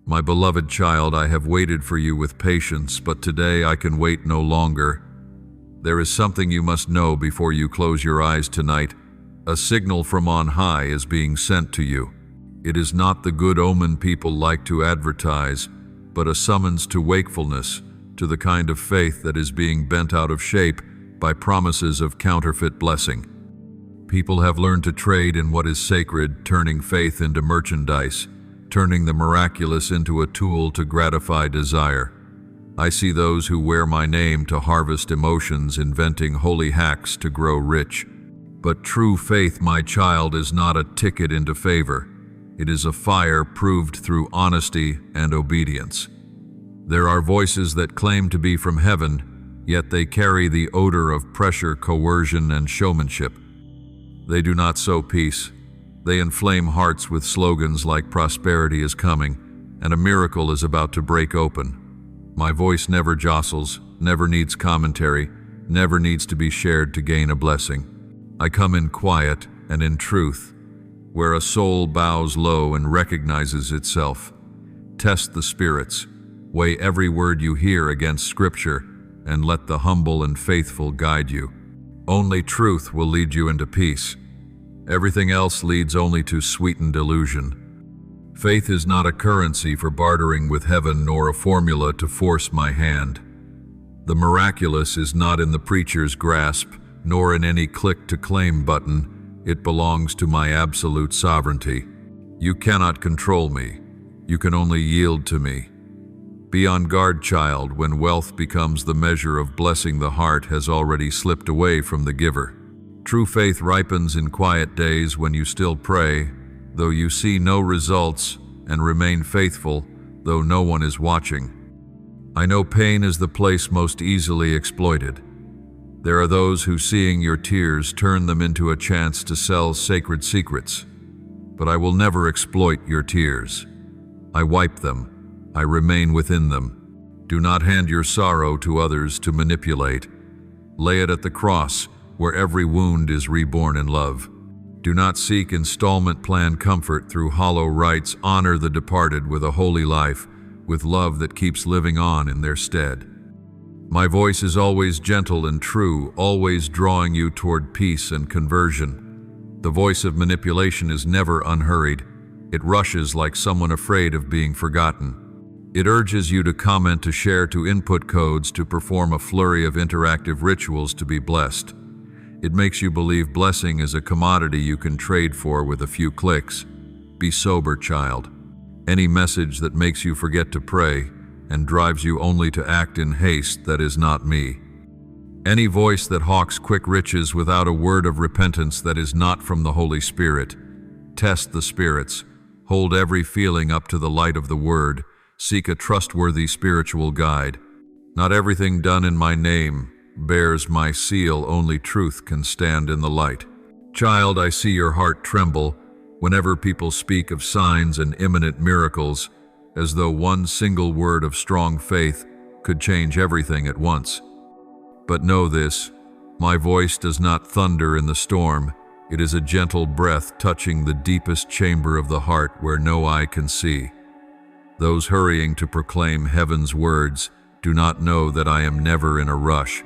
My beloved child, I have waited for you with patience, but today I can wait no longer. There is something you must know before you close your eyes tonight. A signal from on high is being sent to you. It is not the good omen people like to advertise, but a summons to wakefulness, to the kind of faith that is being bent out of shape by promises of counterfeit blessing. People have learned to trade in what is sacred, turning faith into merchandise, turning the miraculous into a tool to gratify desire. I see those who wear my name to harvest emotions, inventing holy hacks to grow rich. But true faith, my child, is not a ticket into favor. It is a fire proved through honesty and obedience. There are voices that claim to be from heaven, yet they carry the odor of pressure, coercion, and showmanship. They do not sow peace. They inflame hearts with slogans like prosperity is coming and a miracle is about to break open. My voice never jostles, never needs commentary, never needs to be shared to gain a blessing. I come in quiet and in truth, where a soul bows low and recognizes itself. Test the spirits, weigh every word you hear against Scripture, and let the humble and faithful guide you. Only truth will lead you into peace. Everything else leads only to sweetened illusion. Faith is not a currency for bartering with heaven, nor a formula to force my hand. The miraculous is not in the preacher's grasp, nor in any click-to-claim button. It belongs to my absolute sovereignty. You cannot control me. You can only yield to me. Be on guard, child, when wealth becomes the measure of blessing. The heart has already slipped away from the giver. True faith ripens in quiet days when you still pray, though you see no results, and remain faithful, though no one is watching. I know pain is the place most easily exploited. There are those who, seeing your tears, turn them into a chance to sell sacred secrets. But I will never exploit your tears. I wipe them. I remain within them. Do not hand your sorrow to others to manipulate. Lay it at the cross, where every wound is reborn in love. Do not seek installment plan comfort through hollow rites. Honor the departed with a holy life, with love that keeps living on in their stead. My voice is always gentle and true, always drawing you toward peace and conversion. The voice of manipulation is never unhurried. It rushes like someone afraid of being forgotten. It urges you to comment, to share, to input codes, to perform a flurry of interactive rituals to be blessed. It makes you believe blessing is a commodity you can trade for with a few clicks. Be sober, child. Any message that makes you forget to pray and drives you only to act in haste, that is not me. Any voice that hawks quick riches without a word of repentance, that is not from the Holy Spirit. Test the spirits. Hold every feeling up to the light of the Word. Seek a trustworthy spiritual guide. Not everything done in my name bears my seal. Only truth can stand in the light. Child, I see your heart tremble whenever people speak of signs and imminent miracles, as though one single word of strong faith could change everything at once. But know this, my voice does not thunder in the storm. It is a gentle breath touching the deepest chamber of the heart where no eye can see. Those hurrying to proclaim heaven's words do not know that I am never in a rush.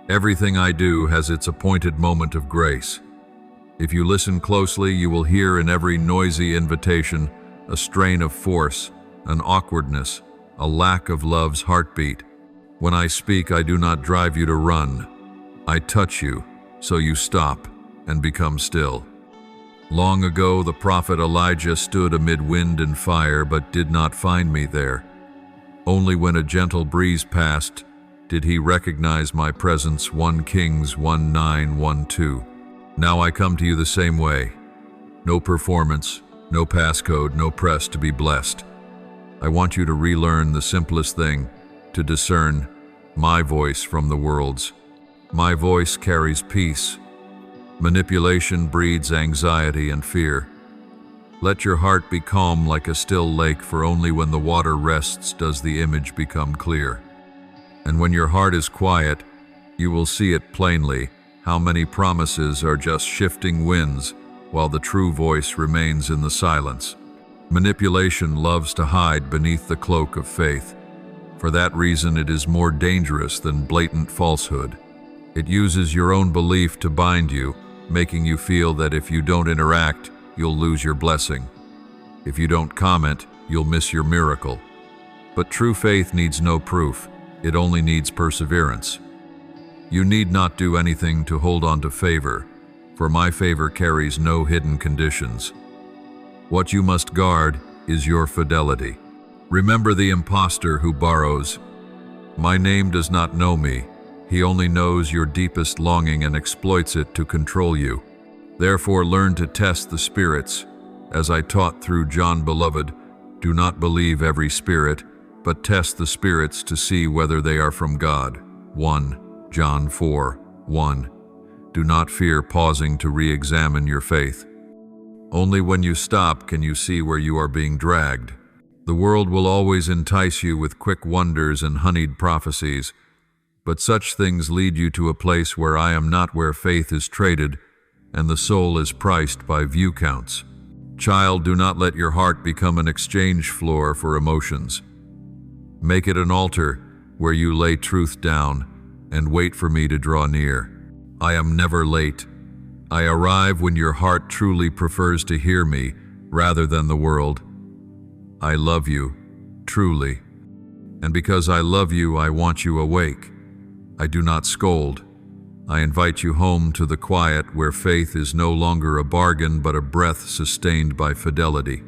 Everything I do has its appointed moment of grace. If you listen closely, you will hear in every noisy invitation a strain of force, an awkwardness, a lack of love's heartbeat. When I speak, I do not drive you to run. I touch you, so you stop and become still. Long ago, the prophet Elijah stood amid wind and fire, but did not find me there. Only when a gentle breeze passed did he recognize my presence. 1 Kings 1:9-1-2. Now I come to you the same way. No performance, no passcode, no press to be blessed. I want you to relearn the simplest thing, to discern my voice from the world's. My voice carries peace. Manipulation breeds anxiety and fear. Let your heart be calm like a still lake, for only when the water rests does the image become clear. And when your heart is quiet, you will see it plainly, how many promises are just shifting winds, while the true voice remains in the silence. Manipulation loves to hide beneath the cloak of faith. For that reason, it is more dangerous than blatant falsehood. It uses your own belief to bind you, making you feel that if you don't interact, you'll lose your blessing. If you don't comment, you'll miss your miracle. But true faith needs no proof. It only needs perseverance. You need not do anything to hold on to favor, for my favor carries no hidden conditions. What you must guard is your fidelity. Remember the impostor who borrows. My name does not know me. He only knows your deepest longing and exploits it to control you. Therefore learn to test the spirits. As I taught through John Beloved, do not believe every spirit, but test the spirits to see whether they are from God. 1 John 4:1. Do not fear pausing to re-examine your faith. Only when you stop can you see where you are being dragged. The world will always entice you with quick wonders and honeyed prophecies, but such things lead you to a place where I am not, where faith is traded and the soul is priced by view counts. Child, do not let your heart become an exchange floor for emotions. Make it an altar where you lay truth down and wait for me to draw near. I am never late. I arrive when your heart truly prefers to hear me rather than the world. I love you, truly. And because I love you, I want you awake. I do not scold. I invite you home to the quiet where faith is no longer a bargain but a breath sustained by fidelity.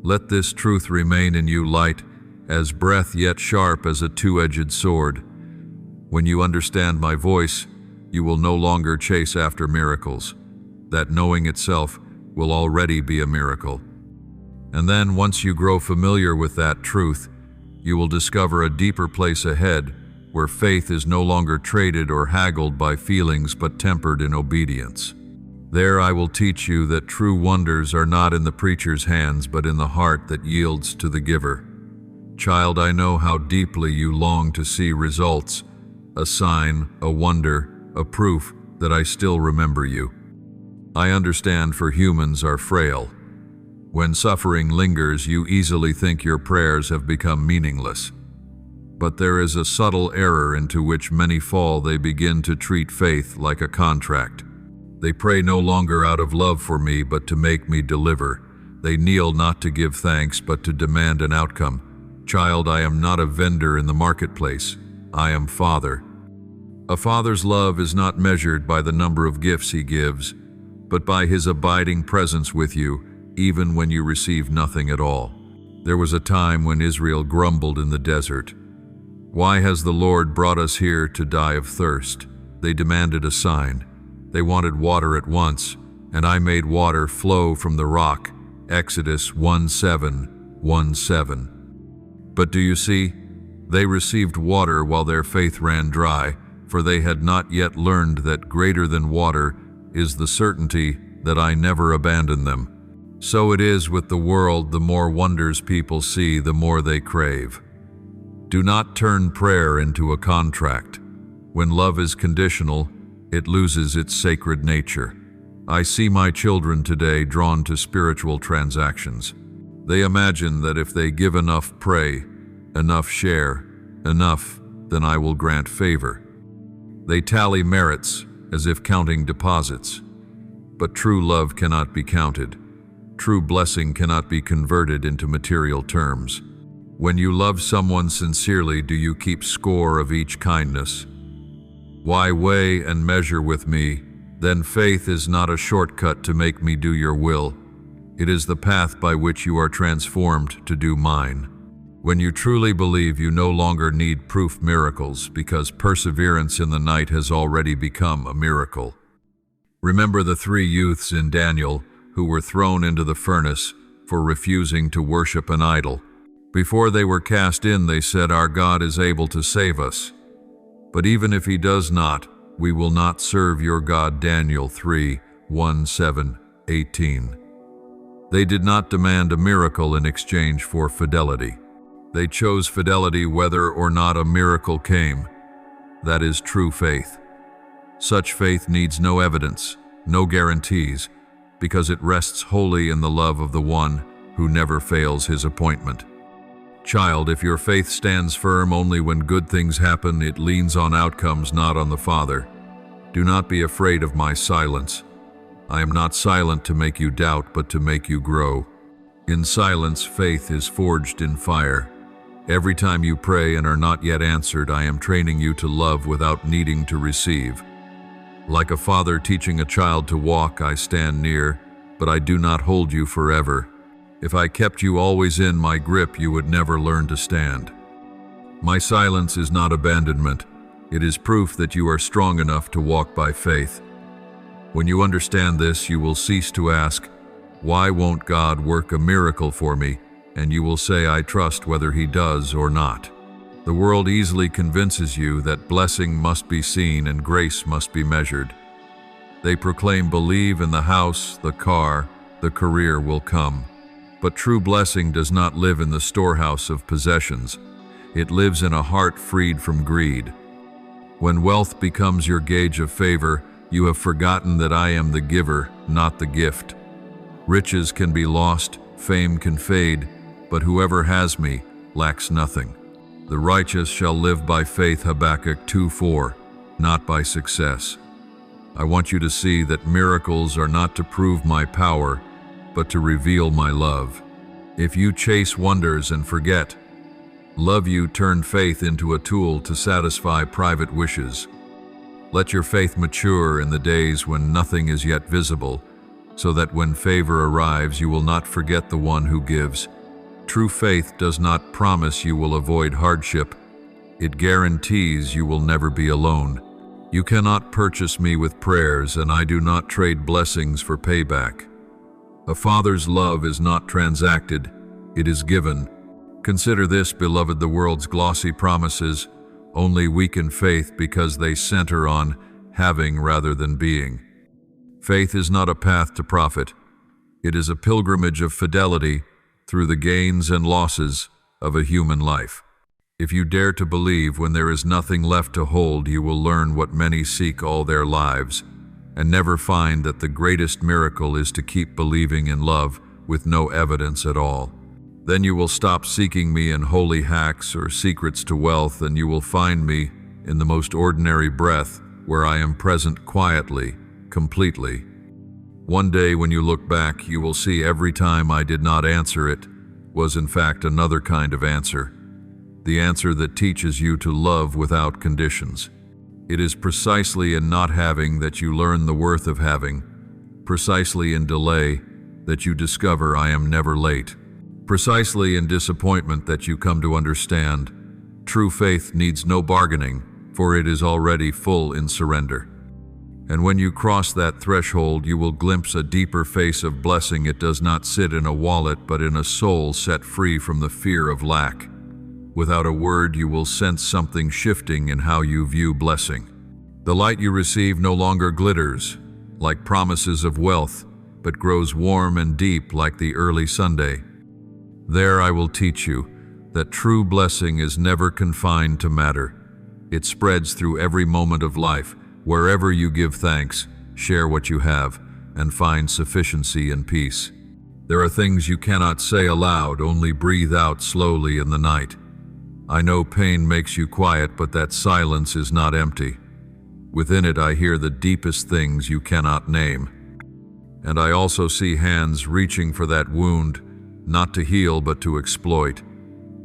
Let this truth remain in you light as breath, yet sharp as a two-edged sword. When you understand my voice, you will no longer chase after miracles. That knowing itself will already be a miracle. And then, once you grow familiar with that truth, you will discover a deeper place ahead where faith is no longer traded or haggled by feelings but tempered in obedience. There I will teach you that true wonders are not in the preacher's hands but in the heart that yields to the giver. Child, I know how deeply you long to see results, a sign, a wonder, a proof that I still remember you. I understand, for humans are frail. When suffering lingers, you easily think your prayers have become meaningless. But there is a subtle error into which many fall. They begin to treat faith like a contract. They pray no longer out of love for me, but to make me deliver. They kneel not to give thanks, but to demand an outcome. Child, I am not a vendor in the marketplace. I am Father. A father's love is not measured by the number of gifts he gives, but by his abiding presence with you, even when you receive nothing at all. There was a time when Israel grumbled in the desert. Why has the Lord brought us here to die of thirst? They demanded a sign. They wanted water at once, and I made water flow from the rock. Exodus 1:7. But do you see? They received water while their faith ran dry, for they had not yet learned that greater than water is the certainty that I never abandon them. So it is with the world. The more wonders people see, the more they crave. Do not turn prayer into a contract. When love is conditional, it loses its sacred nature. I see my children today drawn to spiritual transactions. They imagine that if they give enough, pray, enough share, enough, then I will grant favor. They tally merits as if counting deposits. But true love cannot be counted. True blessing cannot be converted into material terms. When you love someone sincerely, do you keep score of each kindness? Why weigh and measure with me? Then faith is not a shortcut to make me do your will. It is the path by which you are transformed to do mine. When you truly believe, you no longer need proof miracles, because perseverance in the night has already become a miracle. Remember the 3 youths in Daniel who were thrown into the furnace for refusing to worship an idol. Before they were cast in, they said, "Our God is able to save us. But even if he does not, we will not serve your God." Daniel 3:1-7-18. They did not demand a miracle in exchange for fidelity. They chose fidelity whether or not a miracle came. That is true faith. Such faith needs no evidence, no guarantees, because it rests wholly in the love of the one who never fails his appointment. Child, if your faith stands firm only when good things happen, it leans on outcomes, not on the Father. Do not be afraid of my silence. I am not silent to make you doubt, but to make you grow. In silence, faith is forged in fire. Every time you pray and are not yet answered, I am training you to love without needing to receive. Like a father teaching a child to walk, I stand near, but I do not hold you forever. If I kept you always in my grip, you would never learn to stand. My silence is not abandonment. It is proof that you are strong enough to walk by faith. When you understand this, you will cease to ask, "Why won't God work a miracle for me?" And you will say, "I trust whether He does or not." The world easily convinces you that blessing must be seen and grace must be measured. They proclaim, "Believe in the house, the car, the career will come." But true blessing does not live in the storehouse of possessions. It lives in a heart freed from greed. When wealth becomes your gauge of favor, you have forgotten that I am the giver, not the gift. Riches can be lost, fame can fade, but whoever has me lacks nothing. The righteous shall live by faith, Habakkuk 2:4, not by success. I want you to see that miracles are not to prove my power, but to reveal my love. If you chase wonders and forget, love you turn faith into a tool to satisfy private wishes. Let your faith mature in the days when nothing is yet visible, so that when favor arrives you will not forget the one who gives. True faith does not promise you will avoid hardship. It guarantees you will never be alone. You cannot purchase me with prayers, and I do not trade blessings for payback. A father's love is not transacted, it is given. Consider this, beloved, the world's glossy promises only weaken faith because they center on having rather than being. Faith is not a path to profit. It is a pilgrimage of fidelity through the gains and losses of a human life. If you dare to believe when there is nothing left to hold, you will learn what many seek all their lives, and never find that the greatest miracle is to keep believing in love with no evidence at all. Then you will stop seeking me in holy hacks or secrets to wealth, and you will find me in the most ordinary breath, where I am present quietly, completely. One day when you look back, you will see every time I did not answer it was in fact another kind of answer. The answer that teaches you to love without conditions. It is precisely in not having that you learn the worth of having, precisely in delay that you discover I am never late, precisely in disappointment that you come to understand true faith needs no bargaining, for it is already full in surrender. And when you cross that threshold, you will glimpse a deeper face of blessing. It does not sit in a wallet, but in a soul set free from the fear of lack. Without a word, you will sense something shifting in how you view blessing. The light you receive no longer glitters like promises of wealth, but grows warm and deep like the early Sunday. There I will teach you that true blessing is never confined to matter. It spreads through every moment of life. Wherever you give thanks, share what you have, and find sufficiency and peace. There are things you cannot say aloud, only breathe out slowly in the night. I know pain makes you quiet, but that silence is not empty. Within it I hear the deepest things you cannot name. And I also see hands reaching for that wound, not to heal but to exploit.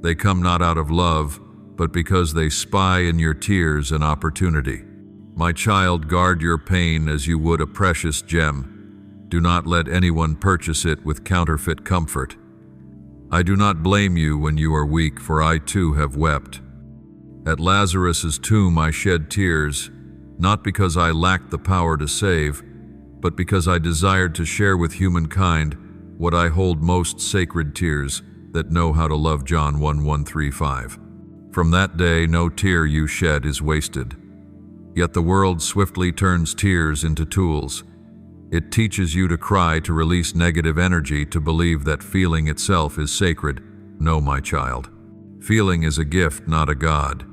They come not out of love, but because they spy in your tears an opportunity. My child, guard your pain as you would a precious gem. Do not let anyone purchase it with counterfeit comfort. I do not blame you when you are weak, for I too have wept. At Lazarus's tomb I shed tears, not because I lacked the power to save, but because I desired to share with humankind what I hold most sacred, tears that know how to love. John 1:1-3-5. From that day no tear you shed is wasted. Yet the world swiftly turns tears into tools. It teaches you to cry, to release negative energy, to believe that feeling itself is sacred. No, my child. Feeling is a gift, not a god.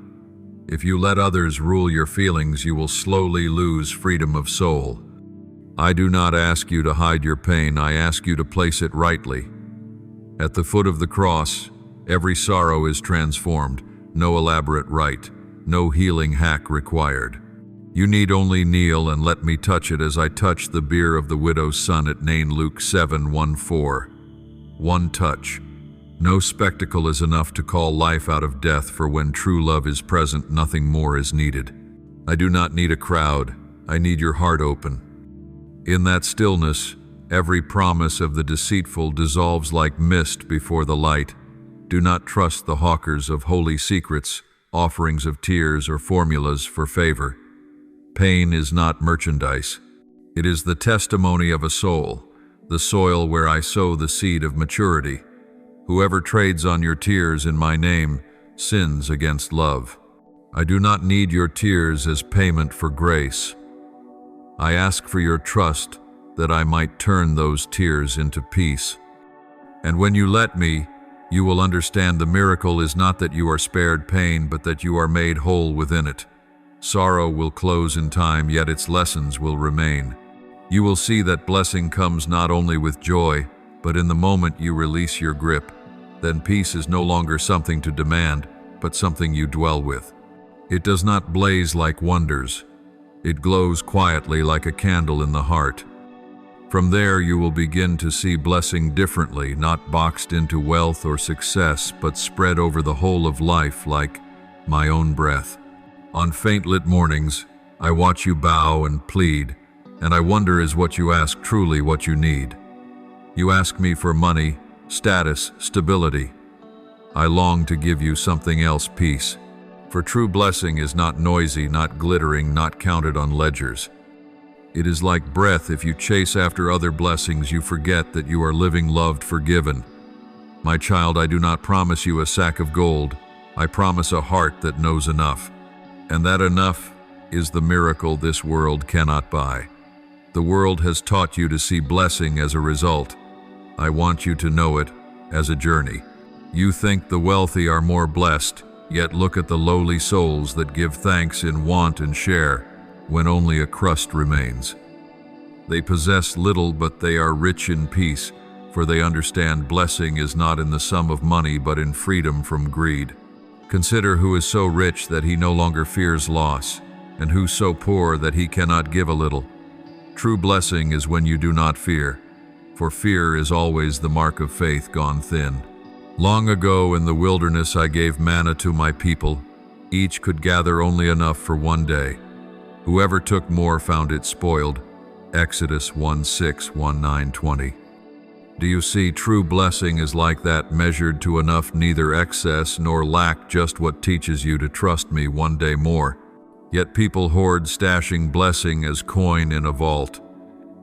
If you let others rule your feelings, you will slowly lose freedom of soul. I do not ask you to hide your pain, I ask you to place it rightly. At the foot of the cross, every sorrow is transformed, no elaborate rite, no healing hack required. You need only kneel and let me touch it as I touch the bier of the widow's son at Nain. Luke 7:14. One touch. No spectacle is enough to call life out of death, for when true love is present, nothing more is needed. I do not need a crowd, I need your heart open. In that stillness, every promise of the deceitful dissolves like mist before the light. Do not trust the hawkers of holy secrets, offerings of tears, or formulas for favor. Pain is not merchandise. It is the testimony of a soul, the soil where I sow the seed of maturity. Whoever trades on your tears in my name sins against love. I do not need your tears as payment for grace. I ask for your trust that I might turn those tears into peace. And when you let me, you will understand the miracle is not that you are spared pain, but that you are made whole within it. Sorrow will close in time, yet its lessons will remain. You will see that blessing comes not only with joy, but in the moment you release your grip. Then peace is no longer something to demand, but something you dwell with. It does not blaze like wonders. It glows quietly like a candle in the heart. From there you will begin to see blessing differently, not boxed into wealth or success, but spread over the whole of life like my own breath. On faint-lit mornings, I watch you bow and plead, and I wonder, is what you ask truly what you need? You ask me for money, status, stability. I long to give you something else, peace. For true blessing is not noisy, not glittering, not counted on ledgers. It is like breath. If you chase after other blessings, you forget that you are living, loved, forgiven. My child, I do not promise you a sack of gold. I promise a heart that knows enough. And that enough is the miracle this world cannot buy. The world has taught you to see blessing as a result. I want you to know it as a journey. You think the wealthy are more blessed, yet look at the lowly souls that give thanks in want and share, when only a crust remains. They possess little, but they are rich in peace, for they understand blessing is not in the sum of money, but in freedom from greed. Consider who is so rich that he no longer fears loss, and who so poor that he cannot give a little. True blessing is when you do not fear, for fear is always the mark of faith gone thin. Long ago in the wilderness I gave manna to my people. Each could gather only enough for one day. Whoever took more found it spoiled. Exodus 1:6-19-20. Do you see, true blessing is like that, measured to enough, neither excess nor lack, just what teaches you to trust me one day more. Yet people hoard, stashing blessing as coin in a vault.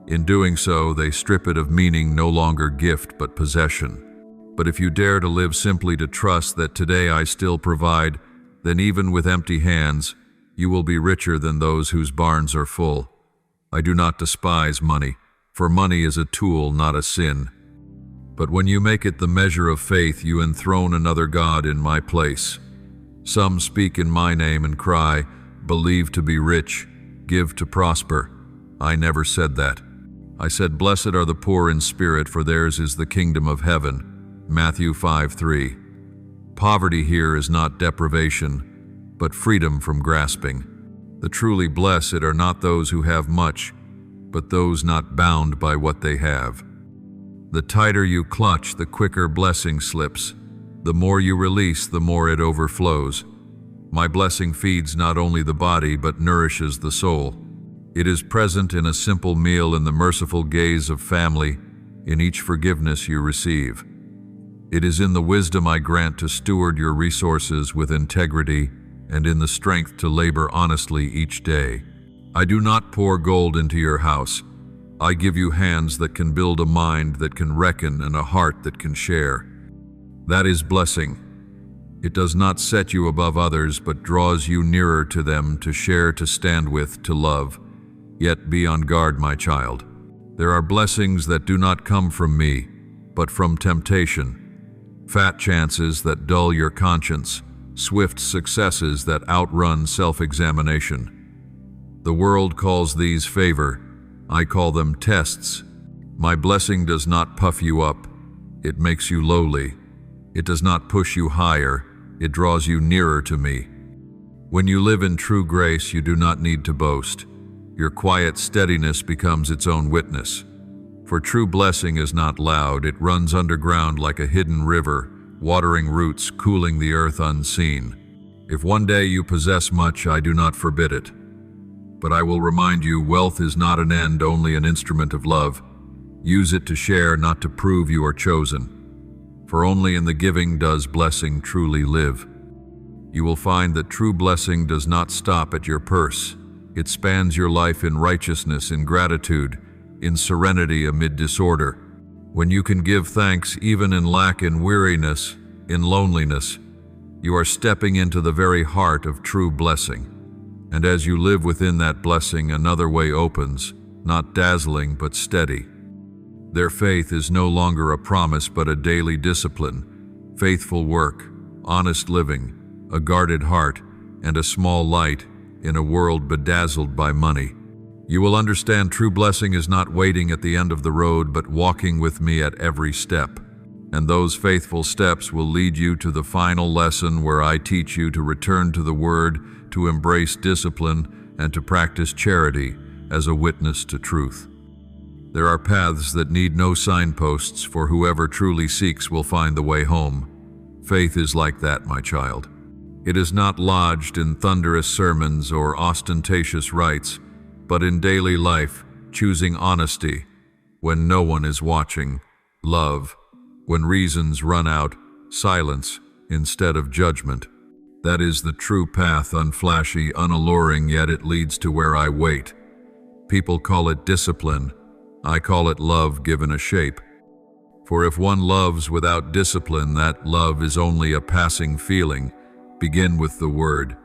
In doing so, they strip it of meaning, no longer gift but possession. But if you dare to live simply to trust that today I still provide, then even with empty hands, you will be richer than those whose barns are full. I do not despise money, for money is a tool, not a sin. But when you make it the measure of faith, you enthrone another god in my place. Some speak in my name and cry, believe to be rich, give to prosper. I never said that. I said, blessed are the poor in spirit, for theirs is the kingdom of heaven. Matthew 5:3. Poverty here is not deprivation, but freedom from grasping. The truly blessed are not those who have much, but those not bound by what they have. The tighter you clutch, the quicker blessing slips. The more you release, the more it overflows. My blessing feeds not only the body, but nourishes the soul. It is present in a simple meal, in the merciful gaze of family, in each forgiveness you receive. It is in the wisdom I grant to steward your resources with integrity, and in the strength to labor honestly each day. I do not pour gold into your house. I give you hands that can build, a mind that can reckon, and a heart that can share. That is blessing. It does not set you above others, but draws you nearer to them, to share, to stand with, to love. Yet be on guard, my child. There are blessings that do not come from me, but from temptation. Fat chances that dull your conscience, swift successes that outrun self-examination. The world calls these favor. I call them tests. My blessing does not puff you up. It makes you lowly. It does not push you higher. It draws you nearer to me. When you live in true grace, you do not need to boast. Your quiet steadiness becomes its own witness. For true blessing is not loud. It runs underground like a hidden river, watering roots, cooling the earth unseen. If one day you possess much, I do not forbid it. But I will remind you, wealth is not an end, only an instrument of love. Use it to share, not to prove you are chosen. For only in the giving does blessing truly live. You will find that true blessing does not stop at your purse. It spans your life in righteousness, in gratitude, in serenity amid disorder. When you can give thanks even in lack, in weariness, in loneliness, you are stepping into the very heart of true blessing. And as you live within that blessing, another way opens, not dazzling but steady. Their faith is no longer a promise but a daily discipline, faithful work, honest living, a guarded heart, and a small light in a world bedazzled by money. You will understand true blessing is not waiting at the end of the road but walking with me at every step. And those faithful steps will lead you to the final lesson where I teach you to return to the Word, to embrace discipline, and to practice charity as a witness to truth. There are paths that need no signposts, for whoever truly seeks will find the way home. Faith is like that, my child. It is not lodged in thunderous sermons or ostentatious rites, but in daily life, choosing honesty when no one is watching, love when reasons run out, silence instead of judgment. That is the true path, unflashy, unalluring, yet it leads to where I wait. People call it discipline. I call it love given a shape. For if one loves without discipline, that love is only a passing feeling. Begin with the Word.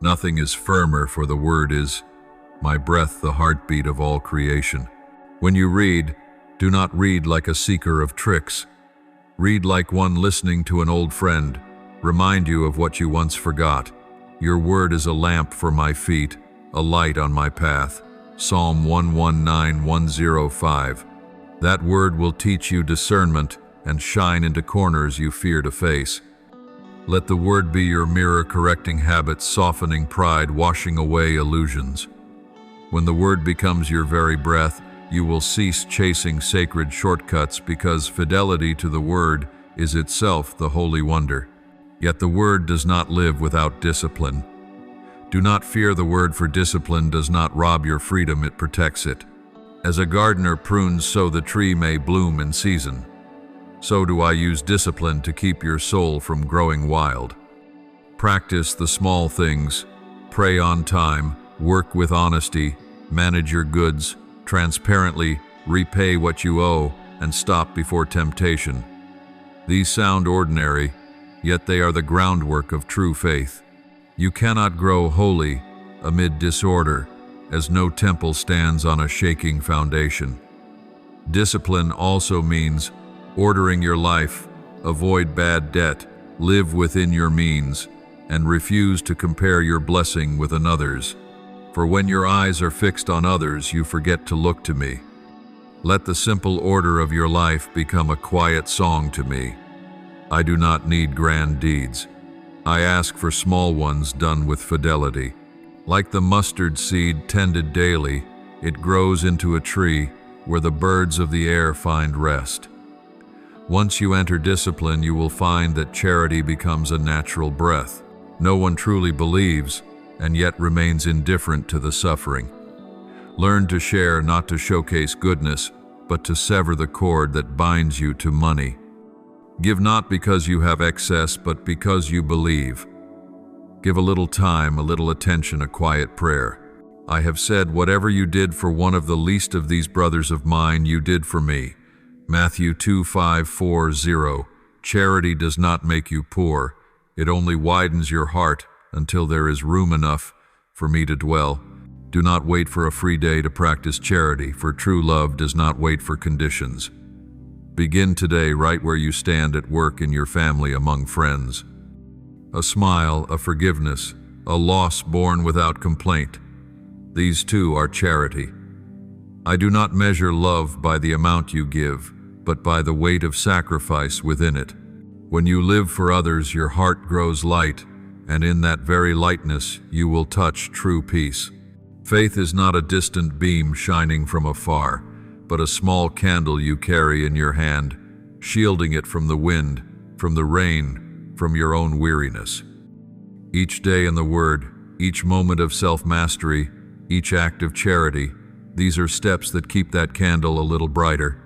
Nothing is firmer, for the Word is my breath, the heartbeat of all creation. When you read, do not read like a seeker of tricks. Read like one listening to an old friend, remind you of what you once forgot. Your word is a lamp for my feet, a light on my path. Psalm 119:105. That word will teach you discernment and shine into corners you fear to face. Let the word be your mirror, correcting habits, softening pride, washing away illusions. When the word becomes your very breath, you will cease chasing sacred shortcuts, because fidelity to the word is itself the holy wonder. Yet the word does not live without discipline. Do not fear the word, for discipline does not rob your freedom, it protects it. As a gardener prunes so the tree may bloom in season, so do I use discipline to keep your soul from growing wild. Practice the small things, pray on time, work with honesty, manage your goods transparently, repay what you owe, and stop before temptation. These sound ordinary, yet they are the groundwork of true faith. You cannot grow holy amid disorder, as no temple stands on a shaking foundation. Discipline also means ordering your life, avoid bad debt, live within your means, and refuse to compare your blessing with another's. For when your eyes are fixed on others, you forget to look to me. Let the simple order of your life become a quiet song to me. I do not need grand deeds. I ask for small ones done with fidelity. Like the mustard seed tended daily, it grows into a tree where the birds of the air find rest. Once you enter discipline, you will find that charity becomes a natural breath. No one truly believes and yet remains indifferent to the suffering. Learn to share, not to showcase goodness, but to sever the cord that binds you to money. Give not because you have excess, but because you believe. Give a little time, a little attention, a quiet prayer. I have said, whatever you did for one of the least of these brothers of mine, you did for me. Matthew 2:5-4-0. Charity does not make you poor. It only widens your heart until there is room enough for me to dwell. Do not wait for a free day to practice charity, for true love does not wait for conditions. Begin today right where you stand, at work, in your family, among friends. A smile, a forgiveness, a loss borne without complaint. These too are charity. I do not measure love by the amount you give, but by the weight of sacrifice within it. When you live for others, your heart grows light, and in that very lightness you will touch true peace. Faith is not a distant beam shining from afar, but a small candle you carry in your hand, shielding it from the wind, from the rain, from your own weariness. Each day in the Word, each moment of self-mastery, each act of charity, these are steps that keep that candle a little brighter.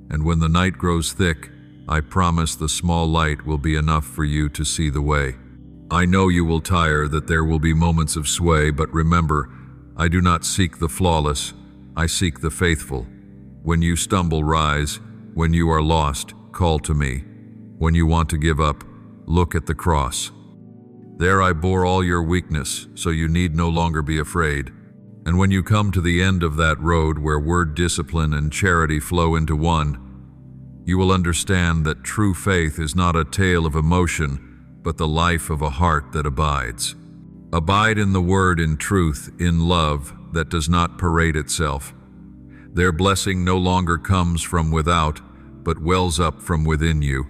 And when the night grows thick, I promise the small light will be enough for you to see the way. I know you will tire, that there will be moments of sway, but remember, I do not seek the flawless, I seek the faithful. When you stumble, rise. When you are lost, call to me. When you want to give up, look at the cross. There I bore all your weakness, so you need no longer be afraid. And when you come to the end of that road where word discipline and charity flow into one, you will understand that true faith is not a tale of emotion, but the life of a heart that abides. Abide in the Word, in truth, in love that does not parade itself. Their blessing no longer comes from without, but wells up from within you.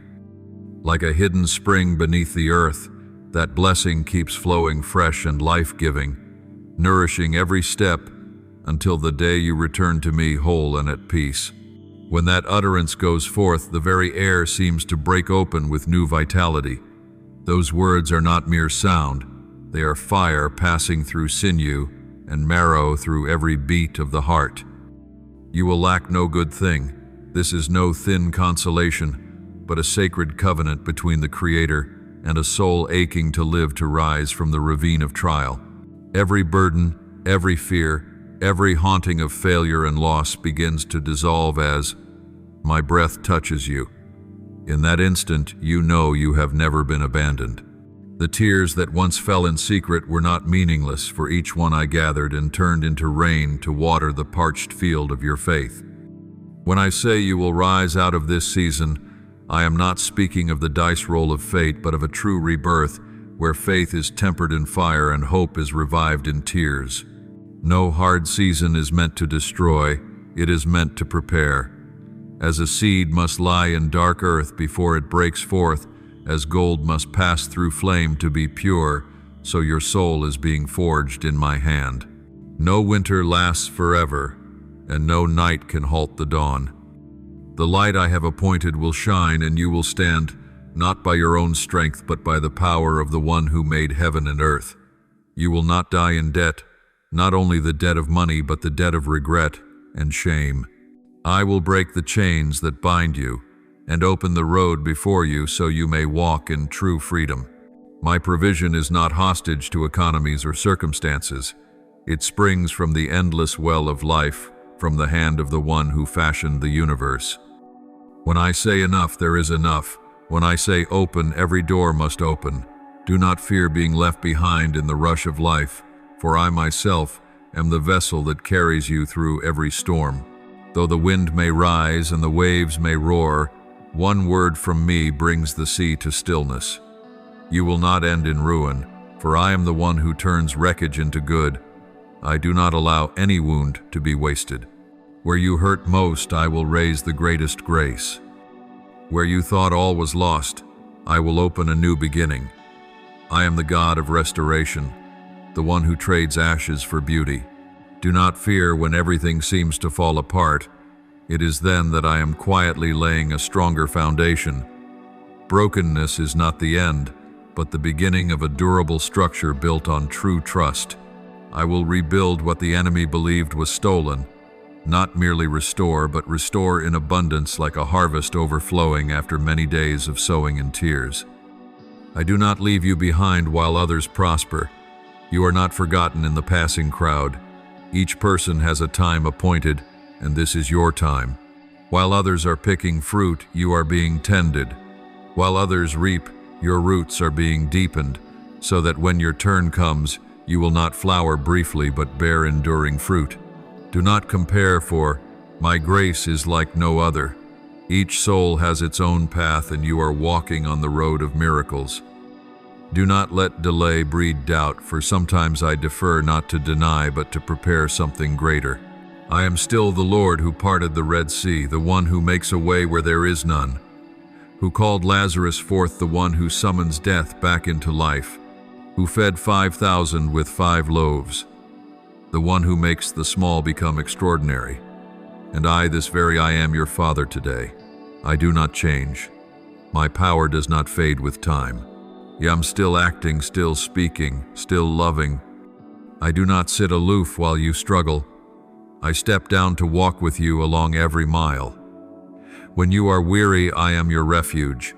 Like a hidden spring beneath the earth, that blessing keeps flowing fresh and life-giving, nourishing every step until the day you return to me whole and at peace. When that utterance goes forth, the very air seems to break open with new vitality. Those words are not mere sound, they are fire passing through sinew and marrow through every beat of the heart. You will lack no good thing. This is no thin consolation, but a sacred covenant between the Creator and a soul aching to live to rise from the ravine of trial. Every burden, every fear, every haunting of failure and loss begins to dissolve as my breath touches you. In that instant, you know you have never been abandoned. The tears that once fell in secret were not meaningless, for each one I gathered and turned into rain to water the parched field of your faith. When I say you will rise out of this season, I am not speaking of the dice roll of fate, but of a true rebirth, where faith is tempered in fire and hope is revived in tears. No hard season is meant to destroy, it is meant to prepare. As a seed must lie in dark earth before it breaks forth, as gold must pass through flame to be pure, so your soul is being forged in my hand. No winter lasts forever, and no night can halt the dawn. The light I have appointed will shine, and you will stand, not by your own strength, but by the power of the one who made heaven and earth. You will not die in debt, not only the debt of money, but the debt of regret and shame. I will break the chains that bind you, and open the road before you so you may walk in true freedom. My provision is not hostage to economies or circumstances. It springs from the endless well of life, from the hand of the one who fashioned the universe. When I say enough, there is enough. When I say open, every door must open. Do not fear being left behind in the rush of life, for I myself am the vessel that carries you through every storm. Though the wind may rise and the waves may roar, one word from me brings the sea to stillness. You will not end in ruin, for I am the one who turns wreckage into good. I do not allow any wound to be wasted. Where you hurt most, I will raise the greatest grace. Where you thought all was lost, I will open a new beginning. I am the God of restoration, the one who trades ashes for beauty. Do not fear when everything seems to fall apart. It is then that I am quietly laying a stronger foundation. Brokenness is not the end, but the beginning of a durable structure built on true trust. I will rebuild what the enemy believed was stolen. Not merely restore, but restore in abundance, like a harvest overflowing after many days of sowing and tears. I do not leave you behind while others prosper. You are not forgotten in the passing crowd. Each person has a time appointed, and this is your time. While others are picking fruit, you are being tended. While others reap, your roots are being deepened, so that when your turn comes, you will not flower briefly but bear enduring fruit. Do not compare, for my grace is like no other. Each soul has its own path, and you are walking on the road of miracles. Do not let delay breed doubt, for sometimes I defer not to deny but to prepare something greater. I am still the Lord who parted the Red Sea, the one who makes a way where there is none, who called Lazarus forth, the one who summons death back into life, who fed 5,000 with 5 loaves, the one who makes the small become extraordinary. And I, this very I am your Father today. I do not change. My power does not fade with time. Yeah, I'm still acting, still speaking, still loving. I do not sit aloof while you struggle. I step down to walk with you along every mile. When you are weary, I am your refuge.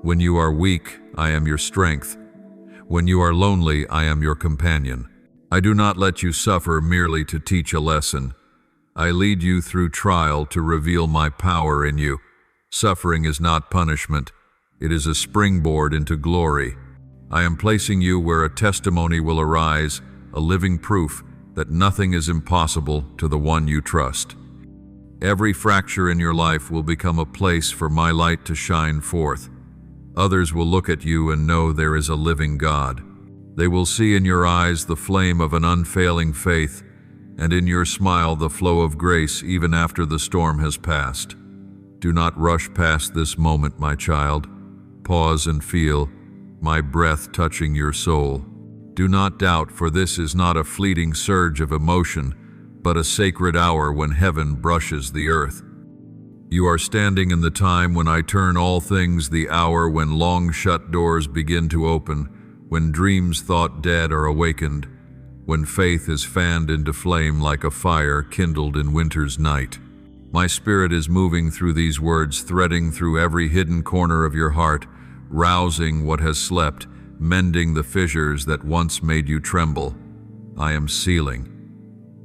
When you are weak, I am your strength. When you are lonely, I am your companion. I do not let you suffer merely to teach a lesson. I lead you through trial to reveal my power in you. Suffering is not punishment. It is a springboard into glory. I am placing you where a testimony will arise, a living proof that nothing is impossible to the one you trust. Every fracture in your life will become a place for my light to shine forth. Others will look at you and know there is a living God. They will see in your eyes the flame of an unfailing faith, and in your smile the flow of grace even after the storm has passed. Do not rush past this moment, my child. Pause and feel my breath touching your soul. Do not doubt, for this is not a fleeting surge of emotion, but a sacred hour when heaven brushes the earth. You are standing in the time when I turn all things, the hour when long shut doors begin to open, when dreams thought dead are awakened, when faith is fanned into flame like a fire kindled in winter's night. My spirit is moving through these words, threading through every hidden corner of your heart, rousing what has slept, mending the fissures that once made you tremble. I am sealing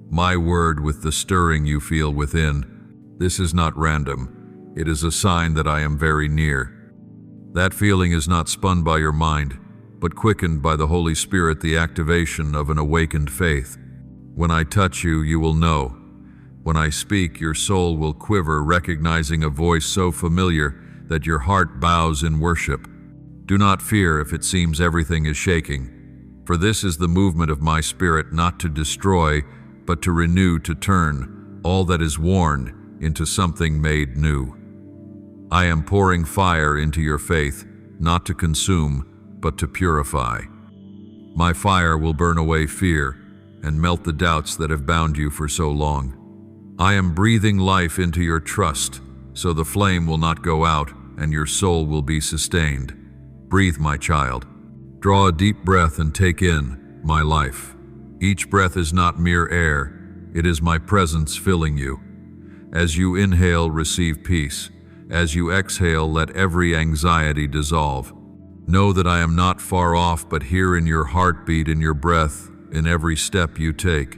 my word with the stirring you feel within. This is not random. It is a sign that I am very near. That feeling is not spun by your mind, but quickened by the Holy Spirit, the activation of an awakened faith. When I touch you, you will know. When I speak, your soul will quiver, recognizing a voice so familiar that your heart bows in worship. Do not fear if it seems everything is shaking, for this is the movement of my spirit, not to destroy, but to renew, to turn all that is worn into something made new. I am pouring fire into your faith, not to consume, but to purify. My fire will burn away fear and melt the doubts that have bound you for so long. I am breathing life into your trust, so the flame will not go out and your soul will be sustained. Breathe, my child. Draw a deep breath and take in my life. Each breath is not mere air, it is my presence filling you. As you inhale, receive peace. As you exhale, let every anxiety dissolve. Know that I am not far off, but here in your heartbeat, in your breath, in every step you take.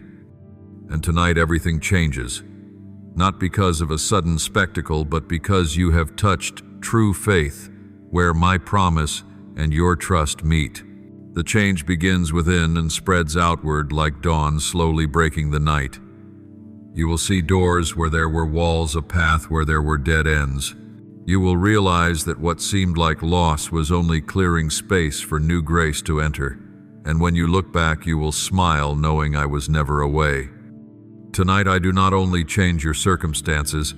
And tonight everything changes, not because of a sudden spectacle, but because you have touched true faith, where my promise and your trust meet. The change begins within and spreads outward like dawn slowly breaking the night. You will see doors where there were walls, a path where there were dead ends. You will realize that what seemed like loss was only clearing space for new grace to enter. And when you look back, you will smile knowing I was never away. Tonight I do not only change your circumstances,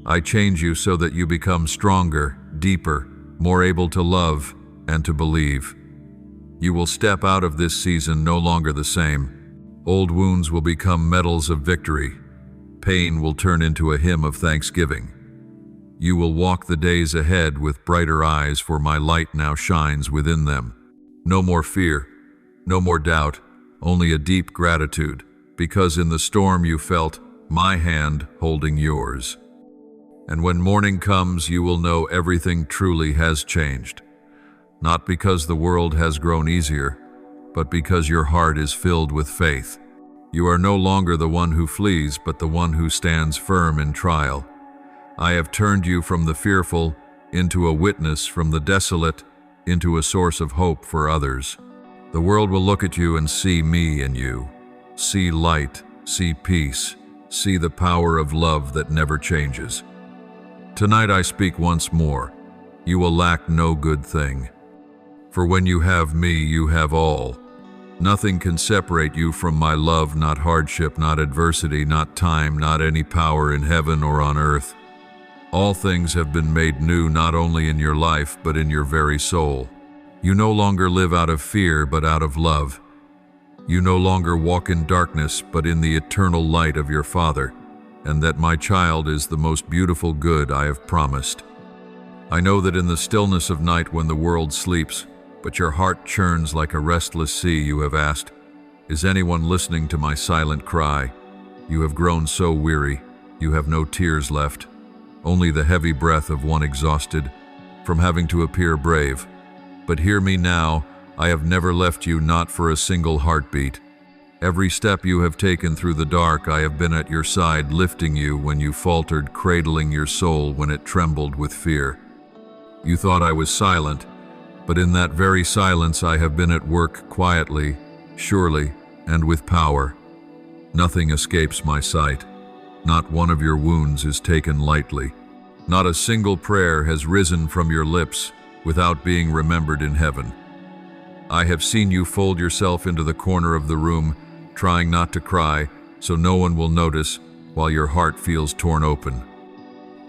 I change you so that you become stronger, deeper, more able to love and to believe. You will step out of this season no longer the same. Old wounds will become medals of victory. Pain will turn into a hymn of thanksgiving. You will walk the days ahead with brighter eyes, for my light now shines within them. No more fear, no more doubt, only a deep gratitude, because in the storm you felt my hand holding yours. And when morning comes, you will know everything truly has changed. Not because the world has grown easier, but because your heart is filled with faith. You are no longer the one who flees, but the one who stands firm in trial. I have turned you from the fearful into a witness, from the desolate into a source of hope for others. The world will look at you and see me in you. See light, see peace, see the power of love that never changes. Tonight I speak once more. You will lack no good thing. For when you have me, you have all. Nothing can separate you from my love, not hardship, not adversity, not time, not any power in heaven or on earth. All things have been made new, not only in your life, but in your very soul. You no longer live out of fear, but out of love. You no longer walk in darkness, but in the eternal light of your Father, and that my child is the most beautiful good I have promised. I know that in the stillness of night when the world sleeps, but your heart churns like a restless sea, you have asked, "Is anyone listening to my silent cry?" You have grown so weary, you have no tears left, only the heavy breath of one exhausted from having to appear brave. But hear me now, I have never left you, not for a single heartbeat. Every step you have taken through the dark, I have been at your side, lifting you when you faltered, cradling your soul when it trembled with fear. You thought I was silent, but in that very silence I have been at work quietly, surely, and with power. Nothing escapes my sight. Not one of your wounds is taken lightly. Not a single prayer has risen from your lips without being remembered in heaven. I have seen you fold yourself into the corner of the room, trying not to cry so no one will notice, while your heart feels torn open.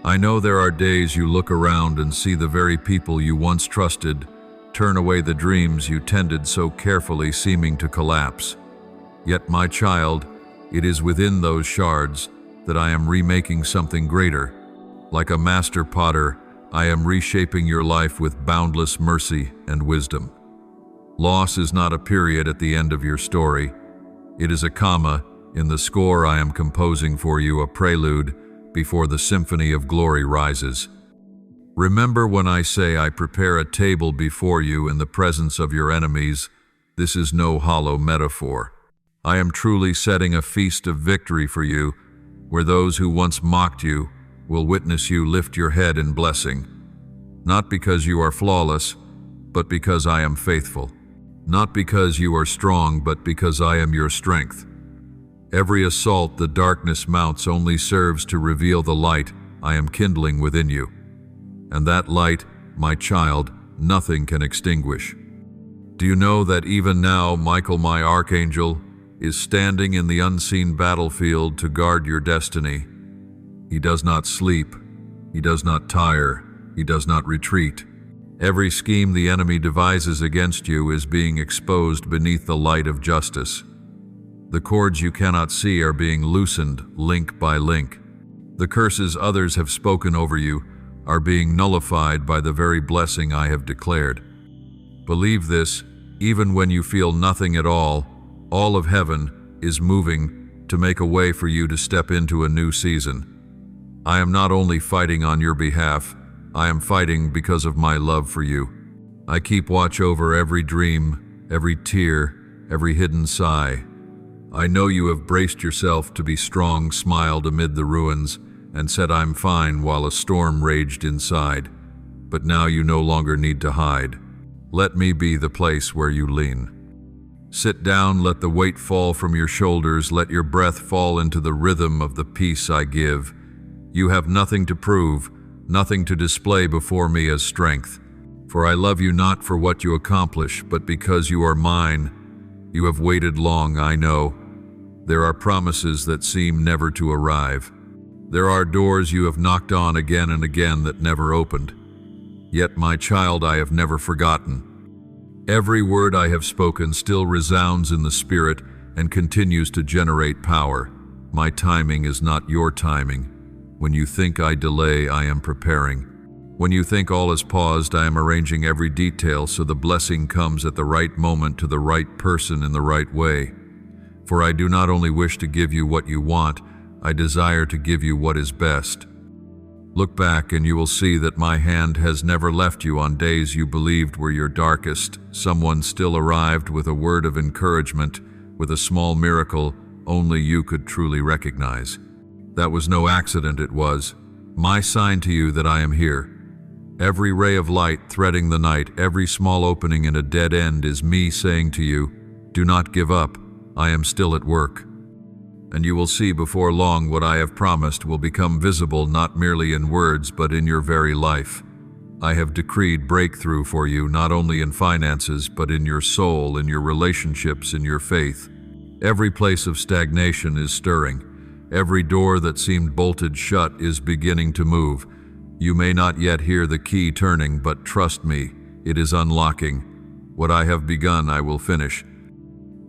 I know there are days you look around and see the very people you once trusted turn away, the dreams you tended so carefully seeming to collapse. Yet, my child, it is within those shards that I am remaking something greater. Like a master potter, I am reshaping your life with boundless mercy and wisdom. Loss is not a period at the end of your story. It is a comma in the score I am composing for you, a prelude before the symphony of glory rises. Remember when I say I prepare a table before you in the presence of your enemies, this is no hollow metaphor. I am truly setting a feast of victory for you, where those who once mocked you will witness you lift your head in blessing. Not because you are flawless, but because I am faithful. Not because you are strong, but because I am your strength. Every assault the darkness mounts only serves to reveal the light I am kindling within you. And that light, my child, nothing can extinguish. Do you know that even now Michael, my archangel, is standing in the unseen battlefield to guard your destiny? He does not sleep, he does not tire, he does not retreat. Every scheme the enemy devises against you is being exposed beneath the light of justice. The cords you cannot see are being loosened link by link. The curses others have spoken over you are being nullified by the very blessing I have declared. Believe this, even when you feel nothing at all of heaven is moving to make a way for you to step into a new season. I am not only fighting on your behalf, I am fighting because of my love for you. I keep watch over every dream, every tear, every hidden sigh. I know you have braced yourself to be strong, smiled amid the ruins, and said I'm fine while a storm raged inside. But now you no longer need to hide. Let me be the place where you lean. Sit down, let the weight fall from your shoulders, let your breath fall into the rhythm of the peace I give. You have nothing to prove, nothing to display before me as strength. For I love you not for what you accomplish, but because you are mine. You have waited long, I know. There are promises that seem never to arrive. There are doors you have knocked on again and again that never opened. Yet, my child, I have never forgotten. Every word I have spoken still resounds in the spirit and continues to generate power. My timing is not your timing. When you think I delay, I am preparing. When you think all is paused, I am arranging every detail so the blessing comes at the right moment to the right person in the right way. For I do not only wish to give you what you want, I desire to give you what is best. Look back and you will see that my hand has never left you on days you believed were your darkest. Someone still arrived with a word of encouragement, with a small miracle only you could truly recognize. That was no accident, it was my sign to you that I am here. Every ray of light threading the night, every small opening in a dead end is me saying to you, do not give up, I am still at work. And you will see before long what I have promised will become visible not merely in words but in your very life. I have decreed breakthrough for you, not only in finances, but in your soul, in your relationships, in your faith. Every place of stagnation is stirring. Every door that seemed bolted shut is beginning to move. You may not yet hear the key turning, but trust me, it is unlocking. What I have begun, I will finish.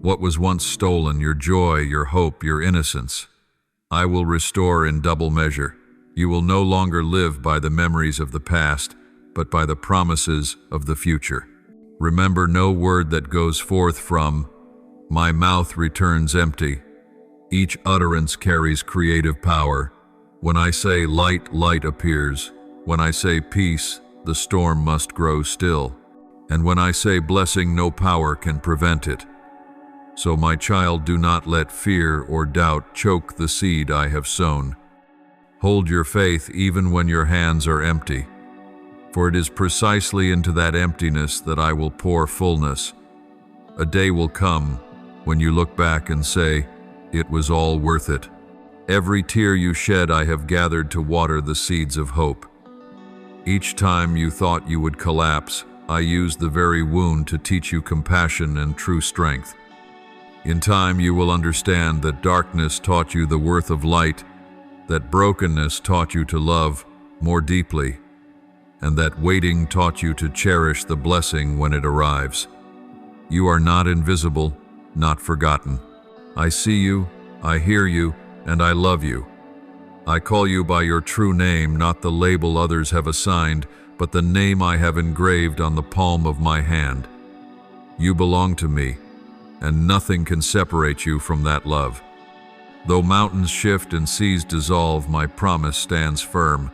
What was once stolen, your joy, your hope, your innocence, I will restore in double measure. You will no longer live by the memories of the past, but by the promises of the future. Remember, no word that goes forth from my mouth returns empty. Each utterance carries creative power. When I say light, light appears. When I say peace, the storm must grow still. And when I say blessing, no power can prevent it. So, my child, do not let fear or doubt choke the seed I have sown. Hold your faith even when your hands are empty, for it is precisely into that emptiness that I will pour fullness. A day will come when you look back and say, it was all worth it. Every tear you shed I have gathered to water the seeds of hope. Each time you thought you would collapse, I used the very wound to teach you compassion and true strength. In time you will understand that darkness taught you the worth of light, that brokenness taught you to love more deeply, and that waiting taught you to cherish the blessing when it arrives. You are not invisible, not forgotten. I see you, I hear you, and I love you. I call you by your true name, not the label others have assigned, but the name I have engraved on the palm of my hand. You belong to me, and nothing can separate you from that love. Though mountains shift and seas dissolve, my promise stands firm.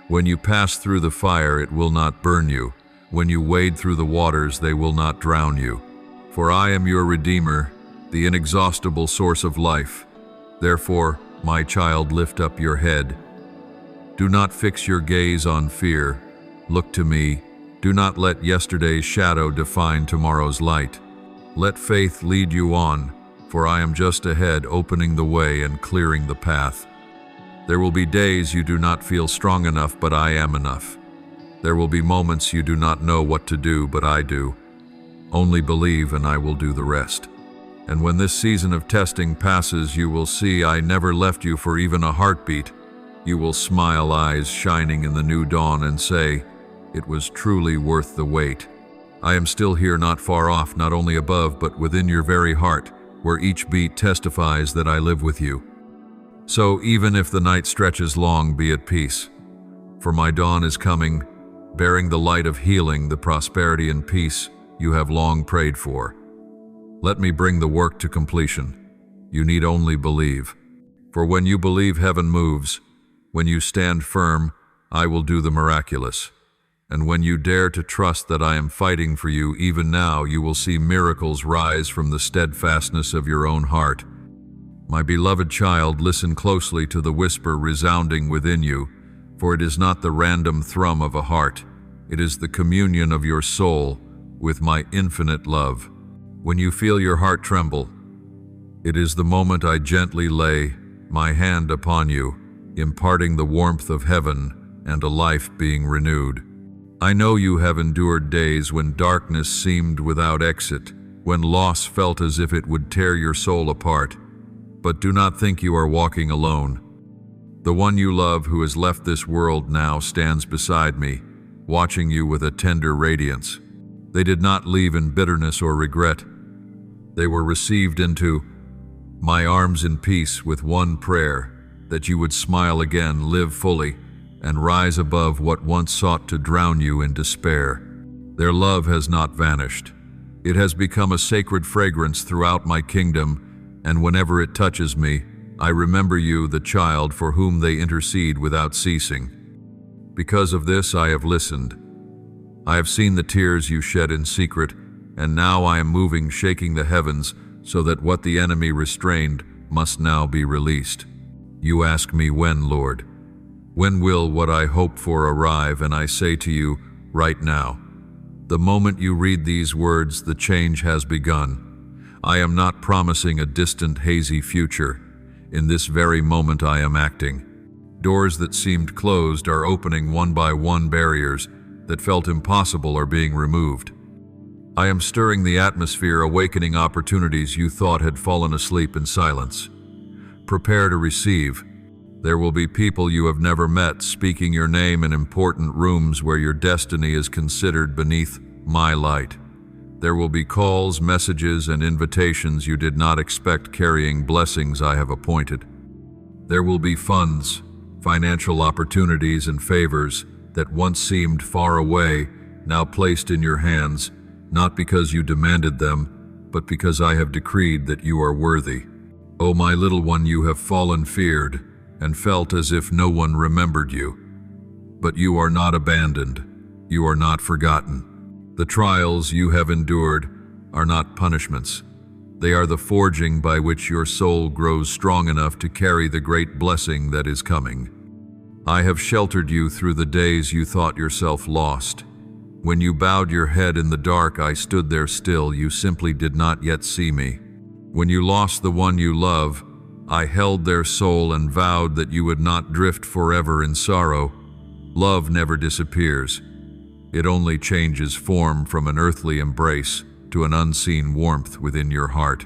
When you pass through the fire, it will not burn you. When you wade through the waters, they will not drown you. For I am your Redeemer, the inexhaustible source of life. Therefore, my child, lift up your head. Do not fix your gaze on fear. Look to me. Do not let yesterday's shadow define tomorrow's light. Let faith lead you on, for I am just ahead, opening the way and clearing the path. There will be days you do not feel strong enough, but I am enough. There will be moments you do not know what to do, but I do. Only believe and I will do the rest. And when this season of testing passes, you will see I never left you for even a heartbeat. You will smile, eyes shining in the new dawn, and say, it was truly worth the wait. I am still here, not far off, not only above, but within your very heart, where each beat testifies that I live with you. So even if the night stretches long, be at peace. For my dawn is coming, bearing the light of healing, the prosperity and peace you have long prayed for. Let me bring the work to completion. You need only believe. For when you believe, heaven moves. When you stand firm, I will do the miraculous. And when you dare to trust that I am fighting for you, even now you will see miracles rise from the steadfastness of your own heart. My beloved child, listen closely to the whisper resounding within you, for it is not the random thrum of a heart. It is the communion of your soul with my infinite love. When you feel your heart tremble, it is the moment I gently lay my hand upon you, imparting the warmth of heaven and a life being renewed. I know you have endured days when darkness seemed without exit, when loss felt as if it would tear your soul apart. But do not think you are walking alone. The one you love, who has left this world now, stands beside me, watching you with a tender radiance. They did not leave in bitterness or regret. They were received into my arms in peace with one prayer, that you would smile again, live fully, and rise above what once sought to drown you in despair. Their love has not vanished. It has become a sacred fragrance throughout my kingdom, and whenever it touches me, I remember you, the child for whom they intercede without ceasing. Because of this, I have listened. I have seen the tears you shed in secret, and now I am moving, shaking the heavens, so that what the enemy restrained must now be released. You ask me, when, Lord? When will what I hope for arrive? And I say to you, right now. The moment you read these words, the change has begun. I am not promising a distant, hazy future. In this very moment I am acting. Doors that seemed closed are opening one by one, barriers that felt impossible are being removed. I am stirring the atmosphere, awakening opportunities you thought had fallen asleep in silence. Prepare to receive. There will be people you have never met speaking your name in important rooms where your destiny is considered beneath my light. There will be calls, messages, and invitations you did not expect carrying blessings I have appointed. There will be funds, financial opportunities, and favors that once seemed far away, now placed in your hands, not because you demanded them, but because I have decreed that you are worthy. O my little one, you have fallen feared and felt as if no one remembered you. But you are not abandoned. You are not forgotten. The trials you have endured are not punishments. They are the forging by which your soul grows strong enough to carry the great blessing that is coming. I have sheltered you through the days you thought yourself lost. When you bowed your head in the dark, I stood there still. You simply did not yet see me. When you lost the one you love, I held their soul and vowed that you would not drift forever in sorrow. Love never disappears. It only changes form from an earthly embrace to an unseen warmth within your heart.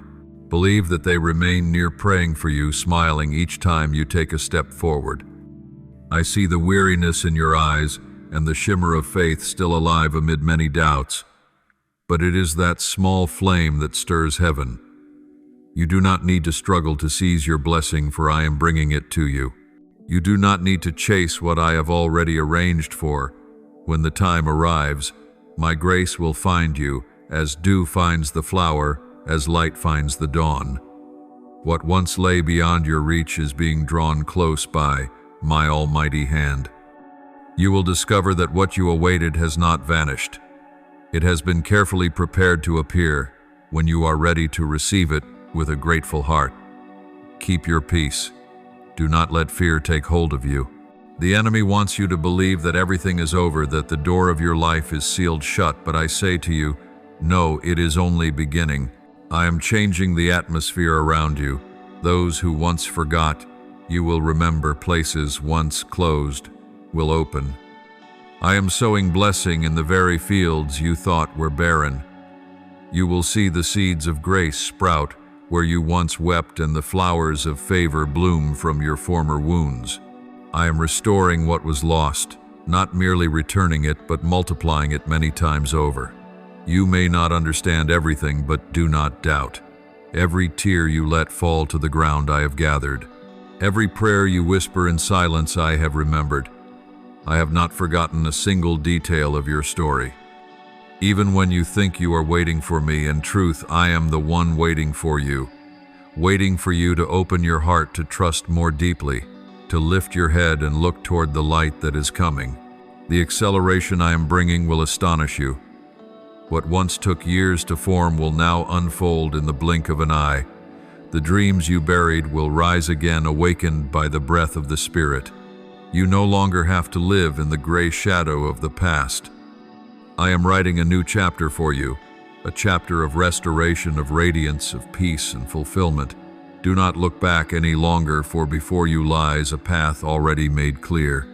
Believe that they remain near, praying for you, smiling each time you take a step forward. I see the weariness in your eyes and the shimmer of faith still alive amid many doubts. But it is that small flame that stirs heaven. You do not need to struggle to seize your blessing, for I am bringing it to you. You do not need to chase what I have already arranged for. When the time arrives, my grace will find you, as dew finds the flower, as light finds the dawn. What once lay beyond your reach is being drawn close by my almighty hand. You will discover that what you awaited has not vanished. It has been carefully prepared to appear when you are ready to receive it with a grateful heart. Keep your peace. Do not let fear take hold of you. The enemy wants you to believe that everything is over, that the door of your life is sealed shut, but I say to you, no, it is only beginning. I am changing the atmosphere around you. Those who once forgot, you will remember. Places once closed will open. I am sowing blessing in the very fields you thought were barren. You will see the seeds of grace sprout where you once wept, and the flowers of favor bloom from your former wounds. I am restoring what was lost, not merely returning it, but multiplying it many times over. You may not understand everything, but do not doubt. Every tear you let fall to the ground I have gathered. Every prayer you whisper in silence I have remembered. I have not forgotten a single detail of your story. Even when you think you are waiting for me, in truth, I am the one waiting for you to open your heart, to trust more deeply, to lift your head and look toward the light that is coming. The acceleration I am bringing will astonish you. What once took years to form will now unfold in the blink of an eye. The dreams you buried will rise again, awakened by the breath of the Spirit. You no longer have to live in the gray shadow of the past. I am writing a new chapter for you, a chapter of restoration, of radiance, of peace and fulfillment. Do not look back any longer, for before you lies a path already made clear.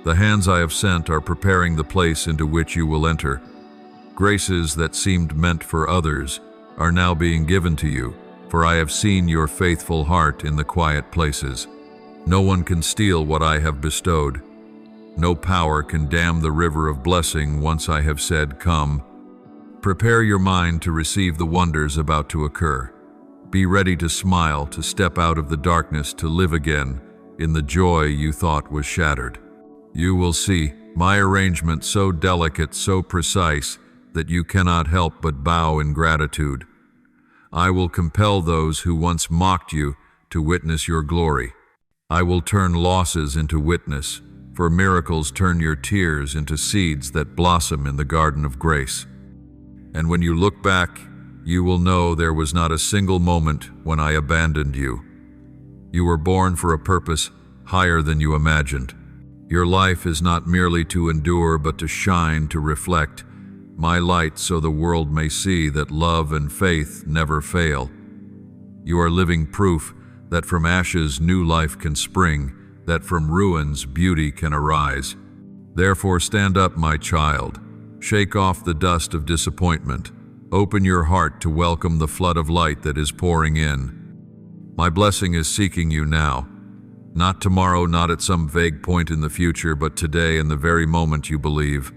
The hands I have sent are preparing the place into which you will enter. Graces that seemed meant for others are now being given to you, for I have seen your faithful heart in the quiet places. No one can steal what I have bestowed. No power can dam the river of blessing once I have said, come. Prepare your mind to receive the wonders about to occur. Be ready to smile, to step out of the darkness, to live again in the joy you thought was shattered. You will see my arrangement so delicate, so precise, that you cannot help but bow in gratitude. I will compel those who once mocked you to witness your glory. I will turn losses into witness, for miracles turn your tears into seeds that blossom in the garden of grace. And when you look back, you will know there was not a single moment when I abandoned you. You were born for a purpose higher than you imagined. Your life is not merely to endure, but to shine, to reflect my light, so the world may see that love and faith never fail. You are living proof that from ashes new life can spring, that from ruins beauty can arise. Therefore stand up, my child. Shake off the dust of disappointment. Open your heart to welcome the flood of light that is pouring in. My blessing is seeking you now. Not tomorrow, not at some vague point in the future, but today, in the very moment you believe.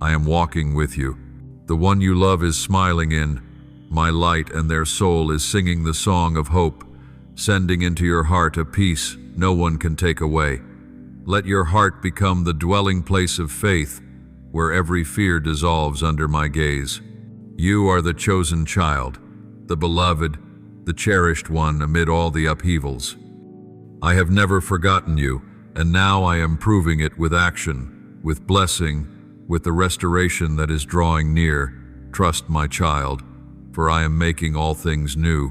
I am walking with you. The one you love is smiling in my light, and their soul is singing the song of hope, sending into your heart a peace no one can take away. Let your heart become the dwelling place of faith, where every fear dissolves under my gaze. You are the chosen child, the beloved, the cherished one amid all the upheavals. I have never forgotten you, and now I am proving it with action, with blessing, with the restoration that is drawing near. Trust, my child, for I am making all things new.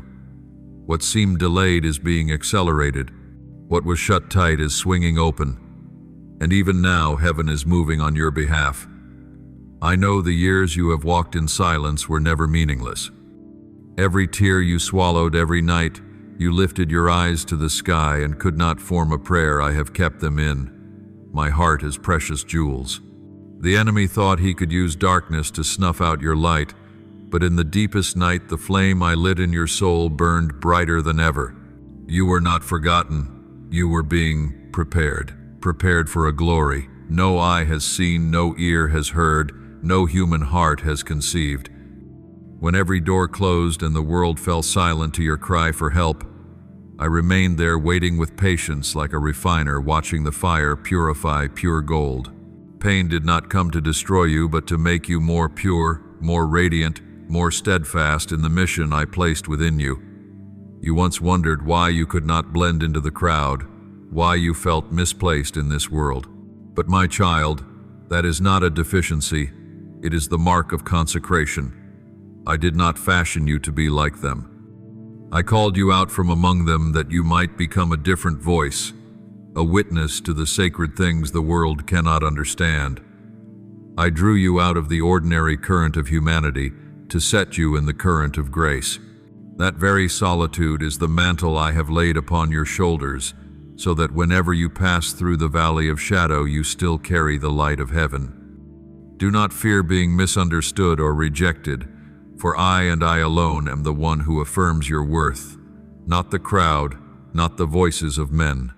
What seemed delayed is being accelerated. What was shut tight is swinging open. And even now, heaven is moving on your behalf. I know the years you have walked in silence were never meaningless. Every tear you swallowed, every night you lifted your eyes to the sky and could not form a prayer, I have kept them in my heart as precious jewels. The enemy thought he could use darkness to snuff out your light, but in the deepest night the flame I lit in your soul burned brighter than ever. You were not forgotten. You were being prepared for a glory no eye has seen, no ear has heard, no human heart has conceived. When every door closed and the world fell silent to your cry for help, I remained there waiting with patience, like a refiner watching the fire purify pure gold. Pain did not come to destroy you, but to make you more pure, more radiant, more steadfast in the mission I placed within you. You once wondered why you could not blend into the crowd, why you felt misplaced in this world. But my child, that is not a deficiency, it is the mark of consecration. I did not fashion you to be like them. I called you out from among them that you might become a different voice, a witness to the sacred things the world cannot understand. I drew you out of the ordinary current of humanity to set you in the current of grace. That very solitude is the mantle I have laid upon your shoulders, so that whenever you pass through the valley of shadow, you still carry the light of heaven. Do not fear being misunderstood or rejected, for I and I alone am the one who affirms your worth, not the crowd, not the voices of men.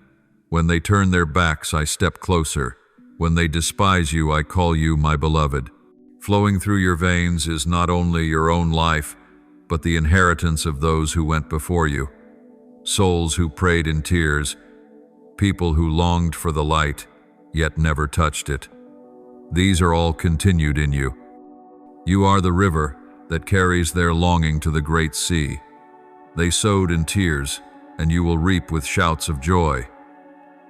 When they turn their backs, I step closer. When they despise you, I call you my beloved. Flowing through your veins is not only your own life, but the inheritance of those who went before you. Souls who prayed in tears, people who longed for the light, yet never touched it. These are all continued in you. You are the river that carries their longing to the great sea. They sowed in tears, and you will reap with shouts of joy.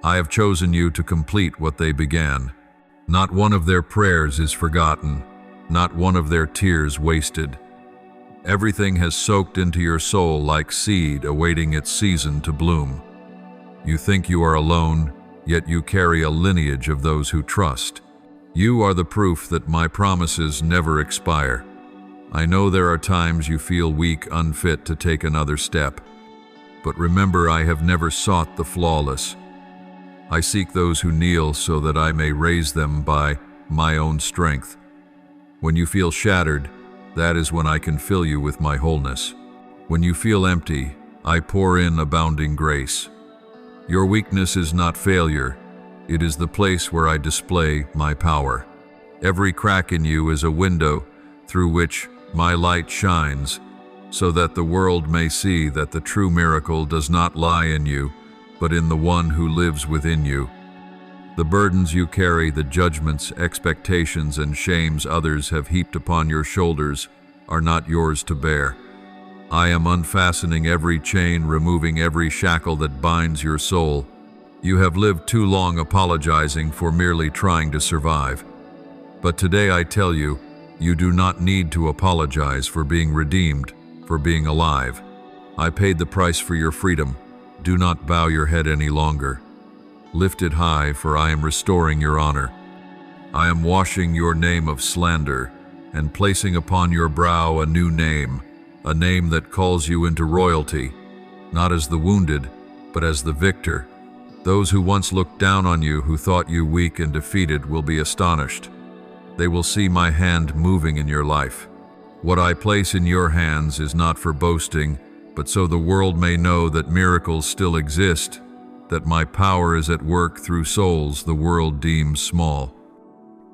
I have chosen you to complete what they began. Not one of their prayers is forgotten, not one of their tears wasted. Everything has soaked into your soul like seed awaiting its season to bloom. You think you are alone, yet you carry a lineage of those who trust. You are the proof that my promises never expire. I know there are times you feel weak, unfit to take another step. But remember, I have never sought the flawless. I seek those who kneel so that I may raise them by my own strength. When you feel shattered, that is when I can fill you with my wholeness. When you feel empty, I pour in abounding grace. Your weakness is not failure. It is the place where I display my power. Every crack in you is a window through which my light shines, so that the world may see that the true miracle does not lie in you, but in the one who lives within you. The burdens you carry, the judgments, expectations, and shames others have heaped upon your shoulders are not yours to bear. I am unfastening every chain, removing every shackle that binds your soul. You have lived too long apologizing for merely trying to survive. But today I tell you, you do not need to apologize for being redeemed, for being alive. I paid the price for your freedom. Do not bow your head any longer. Lift it high, for I am restoring your honor. I am washing your name of slander and placing upon your brow a new name, a name that calls you into royalty, not as the wounded, but as the victor. Those who once looked down on you, who thought you weak and defeated, will be astonished. They will see my hand moving in your life. What I place in your hands is not for boasting, but so the world may know that miracles still exist, that my power is at work through souls the world deems small.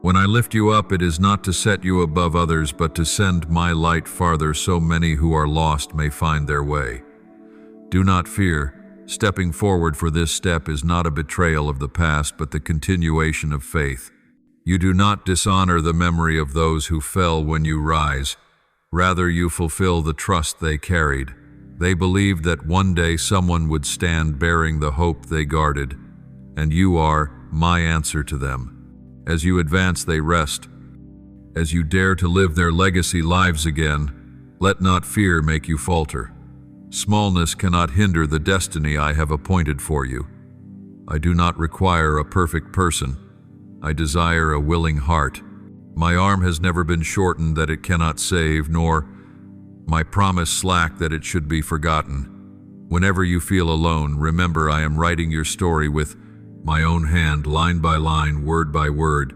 When I lift you up, it is not to set you above others, but to send my light farther so many who are lost may find their way. Do not fear. Stepping forward for this step is not a betrayal of the past, but the continuation of faith. You do not dishonor the memory of those who fell when you rise. Rather, you fulfill the trust they carried. They believed that one day someone would stand bearing the hope they guarded, and you are my answer to them. As you advance, they rest. As you dare to live their legacy lives again, let not fear make you falter. Smallness cannot hinder the destiny I have appointed for you. I do not require a perfect person. I desire a willing heart. My arm has never been shortened that it cannot save, nor my promise slack that it should be forgotten. Whenever you feel alone, remember I am writing your story with my own hand, line by line, word by word.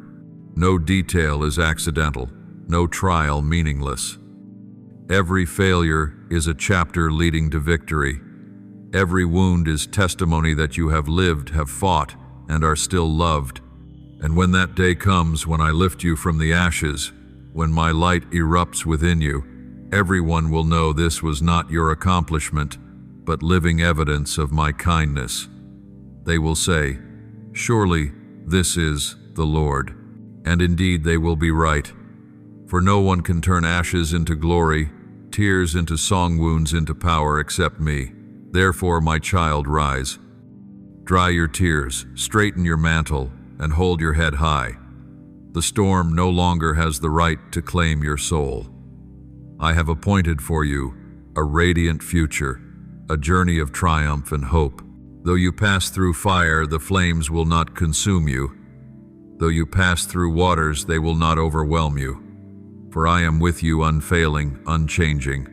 No detail is accidental, no trial meaningless. Every failure is a chapter leading to victory. Every wound is testimony that you have lived, have fought, and are still loved. And when that day comes, when I lift you from the ashes, when my light erupts within you, everyone will know this was not your accomplishment, but living evidence of my kindness. They will say, "Surely this is the Lord." And indeed they will be right. For no one can turn ashes into glory, tears into song, wounds into power except me. Therefore, my child, rise. Dry your tears, straighten your mantle, and hold your head high. The storm no longer has the right to claim your soul. I have appointed for you a radiant future, a journey of triumph and hope. Though you pass through fire, the flames will not consume you. Though you pass through waters, they will not overwhelm you. For I am with you, unfailing, unchanging.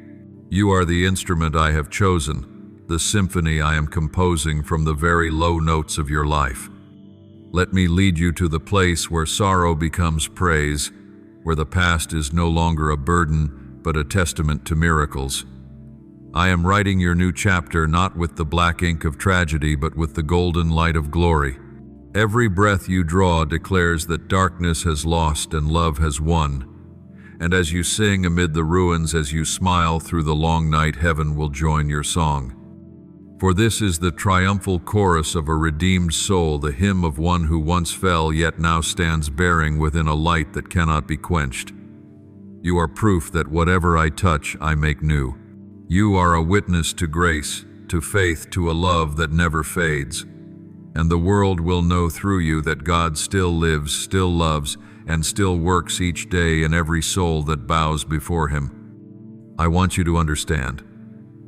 You are the instrument I have chosen, the symphony I am composing from the very low notes of your life. Let me lead you to the place where sorrow becomes praise, where the past is no longer a burden, but a testament to miracles. I am writing your new chapter not with the black ink of tragedy, but with the golden light of glory. Every breath you draw declares that darkness has lost and love has won. And as you sing amid the ruins, as you smile through the long night, heaven will join your song. For this is the triumphal chorus of a redeemed soul, the hymn of one who once fell yet now stands bearing within a light that cannot be quenched. You are proof that whatever I touch, I make new. You are a witness to grace, to faith, to a love that never fades. And the world will know through you that God still lives, still loves, and still works each day in every soul that bows before Him. I want you to understand,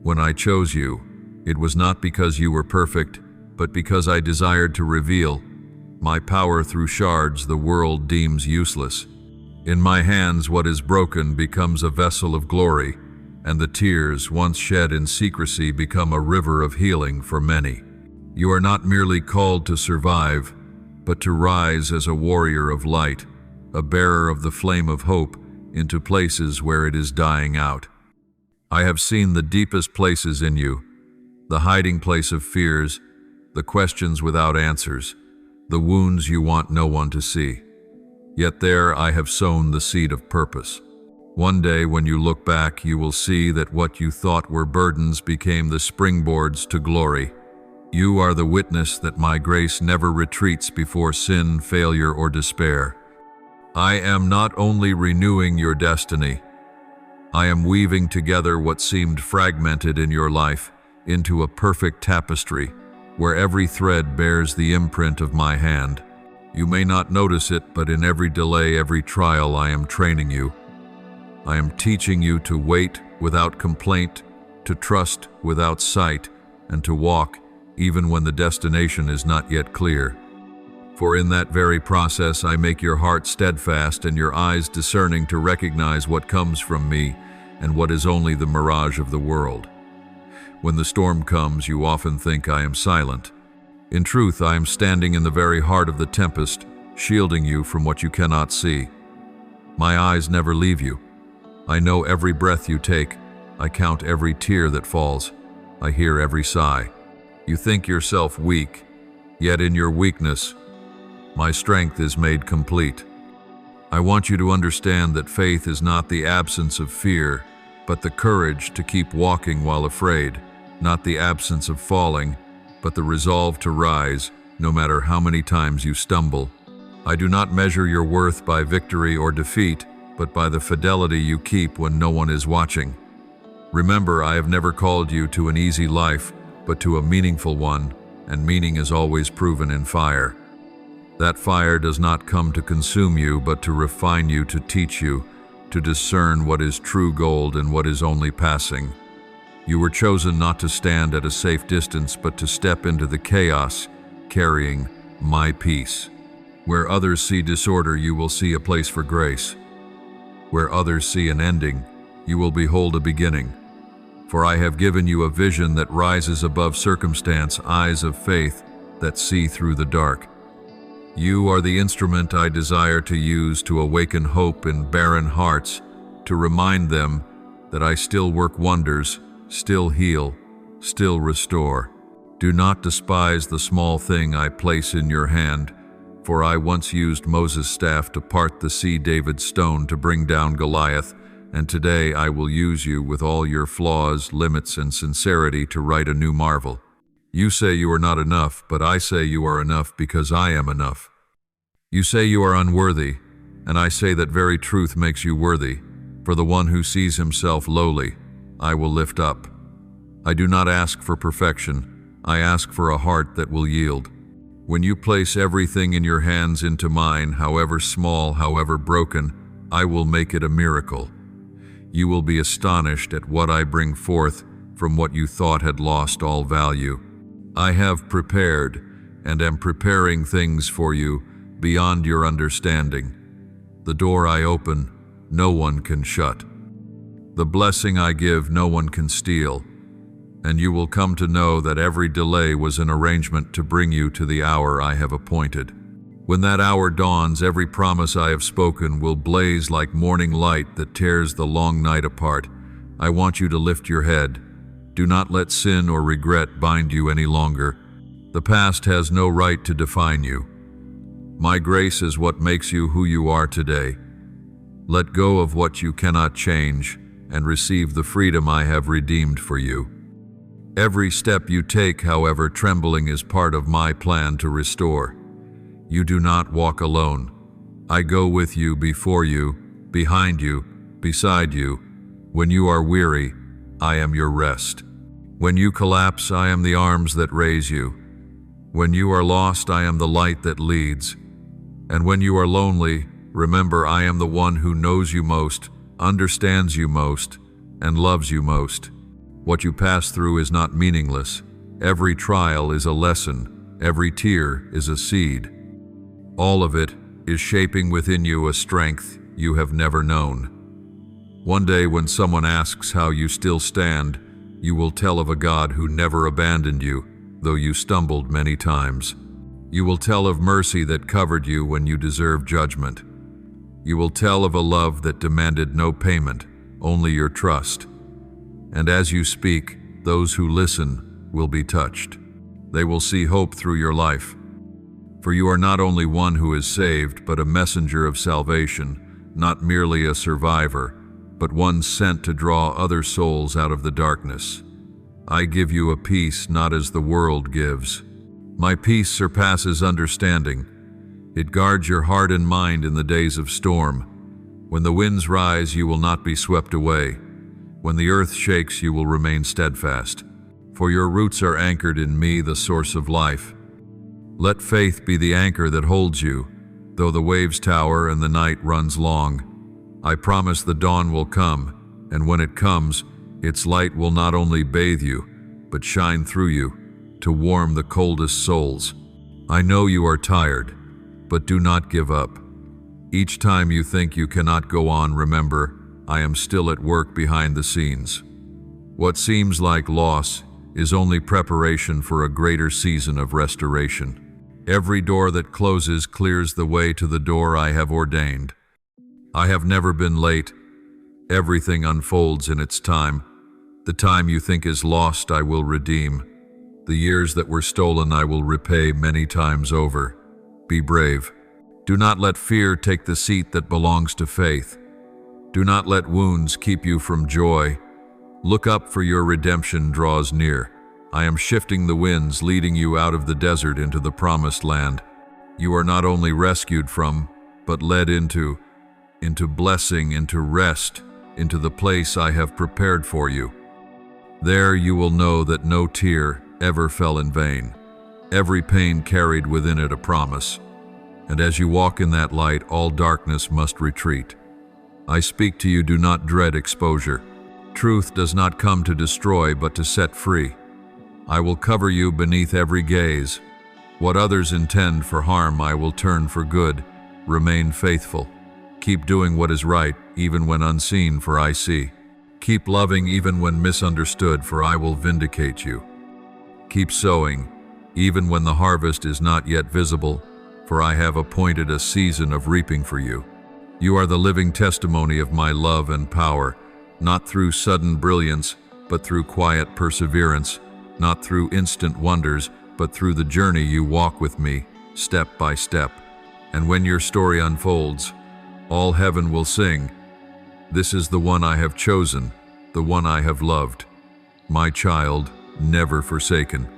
when I chose you, it was not because you were perfect, but because I desired to reveal my power through shards the world deems useless. In my hands, what is broken becomes a vessel of glory, and the tears once shed in secrecy become a river of healing for many. You are not merely called to survive, but to rise as a warrior of light, a bearer of the flame of hope into places where it is dying out. I have seen the deepest places in you, the hiding place of fears, the questions without answers, the wounds you want no one to see. Yet there I have sown the seed of purpose. One day when you look back, you will see that what you thought were burdens became the springboards to glory. You are the witness that my grace never retreats before sin, failure, or despair. I am not only renewing your destiny, I am weaving together what seemed fragmented in your life into a perfect tapestry, where every thread bears the imprint of my hand. You may not notice it, but in every delay, every trial, I am training you. I am teaching you to wait without complaint, to trust without sight, and to walk even when the destination is not yet clear. For in that very process I make your heart steadfast and your eyes discerning to recognize what comes from me and what is only the mirage of the world. When the storm comes, you often think I am silent, In truth, I am standing in the very heart of the tempest, shielding you from what you cannot see. My eyes never leave you. I know every breath you take. I count every tear that falls. I hear every sigh. You think yourself weak, yet in your weakness, my strength is made complete. I want you to understand that faith is not the absence of fear, but the courage to keep walking while afraid, not the absence of falling, but the resolve to rise, no matter how many times you stumble. I do not measure your worth by victory or defeat, but by the fidelity you keep when no one is watching. Remember, I have never called you to an easy life, but to a meaningful one, and meaning is always proven in fire. That fire does not come to consume you, but to refine you, to teach you, to discern what is true gold and what is only passing. You were chosen not to stand at a safe distance, but to step into the chaos, carrying my peace. Where others see disorder, you will see a place for grace. Where others see an ending, you will behold a beginning. For I have given you a vision that rises above circumstance, eyes of faith that see through the dark. You are the instrument I desire to use to awaken hope in barren hearts, to remind them that I still work wonders, still heal, still restore. Do not despise the small thing I place in your hand, for I once used Moses' staff to part the sea, David's stone to bring down Goliath, and today I will use you with all your flaws, limits, and sincerity to write a new marvel. You say you are not enough, but I say you are enough because I am enough. You say you are unworthy, and I say that very truth makes you worthy. For the one who sees himself lowly, I will lift up. I do not ask for perfection, I ask for a heart that will yield. When you place everything in your hands into mine, however small, however broken, I will make it a miracle. You will be astonished at what I bring forth from what you thought had lost all value. I have prepared and am preparing things for you beyond your understanding. The door I open, no one can shut. The blessing I give, no one can steal. And you will come to know that every delay was an arrangement to bring you to the hour I have appointed. When that hour dawns, every promise I have spoken will blaze like morning light that tears the long night apart. I want you to lift your head. Do not let sin or regret bind you any longer. The past has no right to define you. My grace is what makes you who you are today. Let go of what you cannot change and receive the freedom I have redeemed for you. Every step you take, however trembling, is part of my plan to restore. You do not walk alone. I go with you, before you, behind you, beside you. When you are weary, I am your rest. When you collapse, I am the arms that raise you. When you are lost, I am the light that leads. And when you are lonely, remember I am the one who knows you most, understands you most, and loves you most. What you pass through is not meaningless. Every trial is a lesson. Every tear is a seed. All of it is shaping within you a strength you have never known. One day when someone asks how you still stand, you will tell of a God who never abandoned you, though you stumbled many times. You will tell of mercy that covered you when you deserved judgment. You will tell of a love that demanded no payment, only your trust. And as you speak, those who listen will be touched. They will see hope through your life. For you are not only one who is saved, but a messenger of salvation, not merely a survivor, but one sent to draw other souls out of the darkness. I give you a peace not as the world gives. My peace surpasses understanding. It guards your heart and mind in the days of storm. When the winds rise, you will not be swept away. When the earth shakes, you will remain steadfast. For your roots are anchored in me, the source of life. Let faith be the anchor that holds you, though the waves tower and the night runs long. I promise the dawn will come, and when it comes, its light will not only bathe you, but shine through you, to warm the coldest souls. I know you are tired, but do not give up. Each time you think you cannot go on, remember, I am still at work behind the scenes. What seems like loss is only preparation for a greater season of restoration. Every door that closes clears the way to the door I have ordained. I have never been late. Everything unfolds in its time. The time you think is lost, I will redeem. The years that were stolen, I will repay many times over. Be brave. Do not let fear take the seat that belongs to faith. Do not let wounds keep you from joy. Look up, for your redemption draws near. I am shifting the winds, leading you out of the desert into the promised land. You are not only rescued from, but led into blessing, into rest, into the place I have prepared for you. There you will know that no tear ever fell in vain. Every pain carried within it a promise. And as you walk in that light, all darkness must retreat. I speak to you, do not dread exposure. Truth does not come to destroy, but to set free. I will cover you beneath every gaze. What others intend for harm, I will turn for good. Remain faithful. Keep doing what is right, even when unseen, for I see. Keep loving even when misunderstood, for I will vindicate you. Keep sowing, even when the harvest is not yet visible, for I have appointed a season of reaping for you. You are the living testimony of my love and power, not through sudden brilliance, but through quiet perseverance, not through instant wonders, but through the journey you walk with me, step by step. And when your story unfolds, all heaven will sing, "This is the one I have chosen, the one I have loved, my child, never forsaken."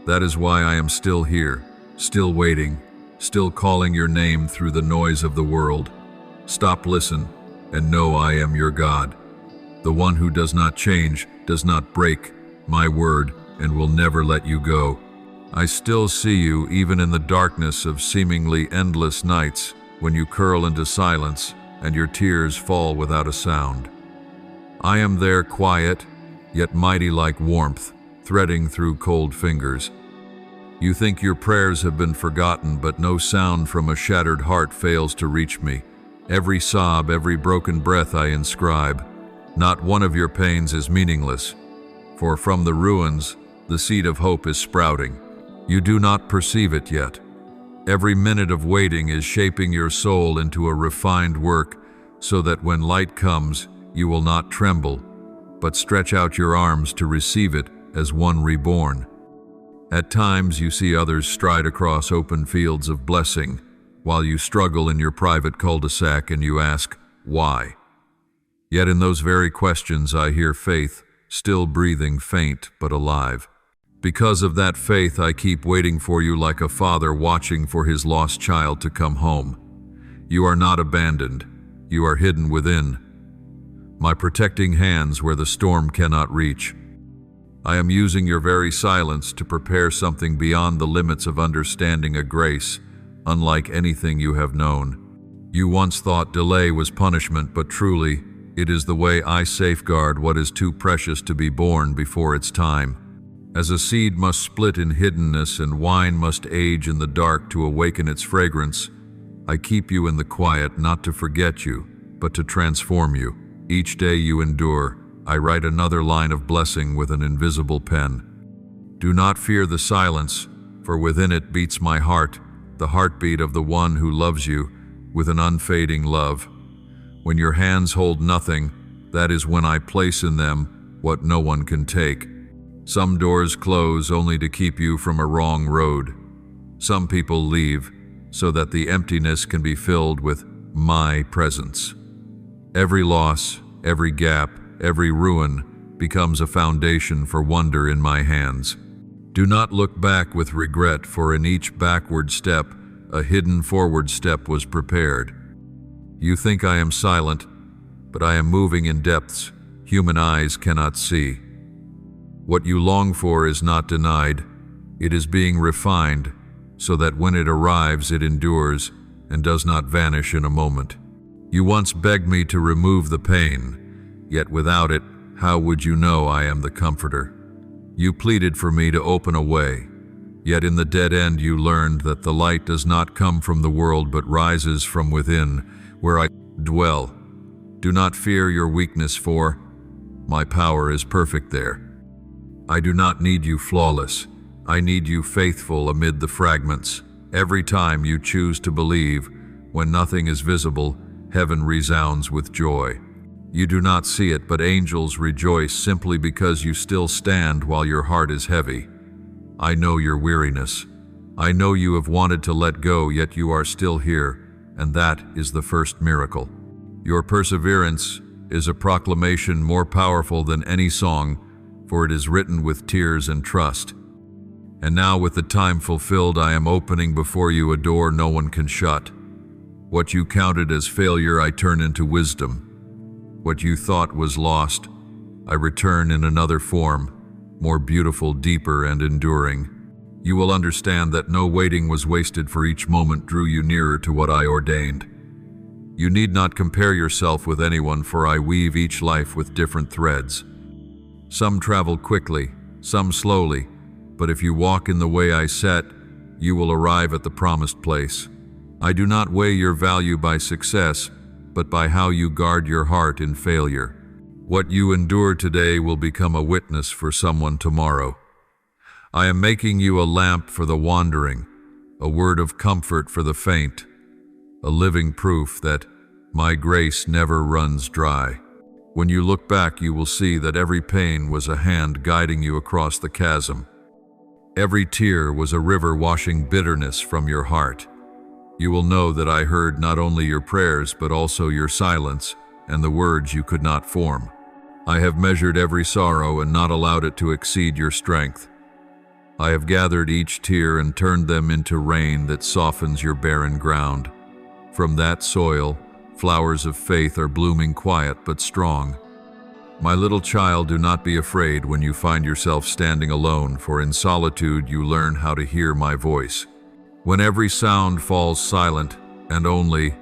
That is why I am still here, still waiting, still calling your name through the noise of the world. Stop, listen, and know I am your God, the one who does not change, does not break my word, and will never let you go. I still see you even in the darkness of seemingly endless nights, when you curl into silence and your tears fall without a sound. I am there, quiet, yet mighty like warmth, threading through cold fingers. You think your prayers have been forgotten, but no sound from a shattered heart fails to reach me. Every sob, every broken breath I inscribe. Not one of your pains is meaningless, for from the ruins, the seed of hope is sprouting. You do not perceive it yet. Every minute of waiting is shaping your soul into a refined work, so that when light comes, you will not tremble, but stretch out your arms to receive it as one reborn. At times you see others stride across open fields of blessing, while you struggle in your private cul-de-sac and you ask, why? Yet in those very questions I hear faith, still breathing, faint but alive. Because of that faith, I keep waiting for you like a father watching for his lost child to come home. You are not abandoned. You are hidden within my protecting hands where the storm cannot reach. I am using your very silence to prepare something beyond the limits of understanding, a grace, unlike anything you have known. You once thought delay was punishment, but truly, it is the way I safeguard what is too precious to be born before its time. As a seed must split in hiddenness and wine must age in the dark to awaken its fragrance, I keep you in the quiet, not to forget you, but to transform you. Each day you endure, I write another line of blessing with an invisible pen. Do not fear the silence, for within it beats my heart, the heartbeat of the one who loves you with an unfading love. When your hands hold nothing, that is when I place in them what no one can take. Some doors close only to keep you from a wrong road. Some people leave so that the emptiness can be filled with my presence. Every loss, every gap, every ruin becomes a foundation for wonder in my hands. Do not look back with regret, for in each backward step, a hidden forward step was prepared. You think I am silent, but I am moving in depths human eyes cannot see. What you long for is not denied. It is being refined, so that when it arrives, it endures and does not vanish in a moment. You once begged me to remove the pain, yet without it, how would you know I am the comforter? You pleaded for me to open a way, yet in the dead end you learned that the light does not come from the world but rises from within, where I dwell. Do not fear your weakness, for my power is perfect there. I do not need you flawless. I need you faithful amid the fragments. Every time you choose to believe, when nothing is visible, heaven resounds with joy. You do not see it, but angels rejoice simply because you still stand while your heart is heavy. I know your weariness. I know you have wanted to let go, yet you are still here, and that is the first miracle. Your perseverance is a proclamation more powerful than any song, for it is written with tears and trust. And now, with the time fulfilled, I am opening before you a door no one can shut. What you counted as failure, I turn into wisdom. What you thought was lost, I return in another form, more beautiful, deeper, and enduring. You will understand that no waiting was wasted, for each moment drew you nearer to what I ordained. You need not compare yourself with anyone, for I weave each life with different threads. Some travel quickly, some slowly, but if you walk in the way I set, you will arrive at the promised place. I do not weigh your value by success, but by how you guard your heart in failure. What you endure today will become a witness for someone tomorrow. I am making you a lamp for the wandering, a word of comfort for the faint, a living proof that my grace never runs dry. When you look back, you will see that every pain was a hand guiding you across the chasm. Every tear was a river washing bitterness from your heart. You will know that I heard not only your prayers, but also your silence and the words you could not form. I have measured every sorrow and not allowed it to exceed your strength. I have gathered each tear and turned them into rain that softens your barren ground. From that soil, flowers of faith are blooming, quiet but strong. My little child, do not be afraid when you find yourself standing alone, for in solitude you learn how to hear my voice. When every sound falls silent and only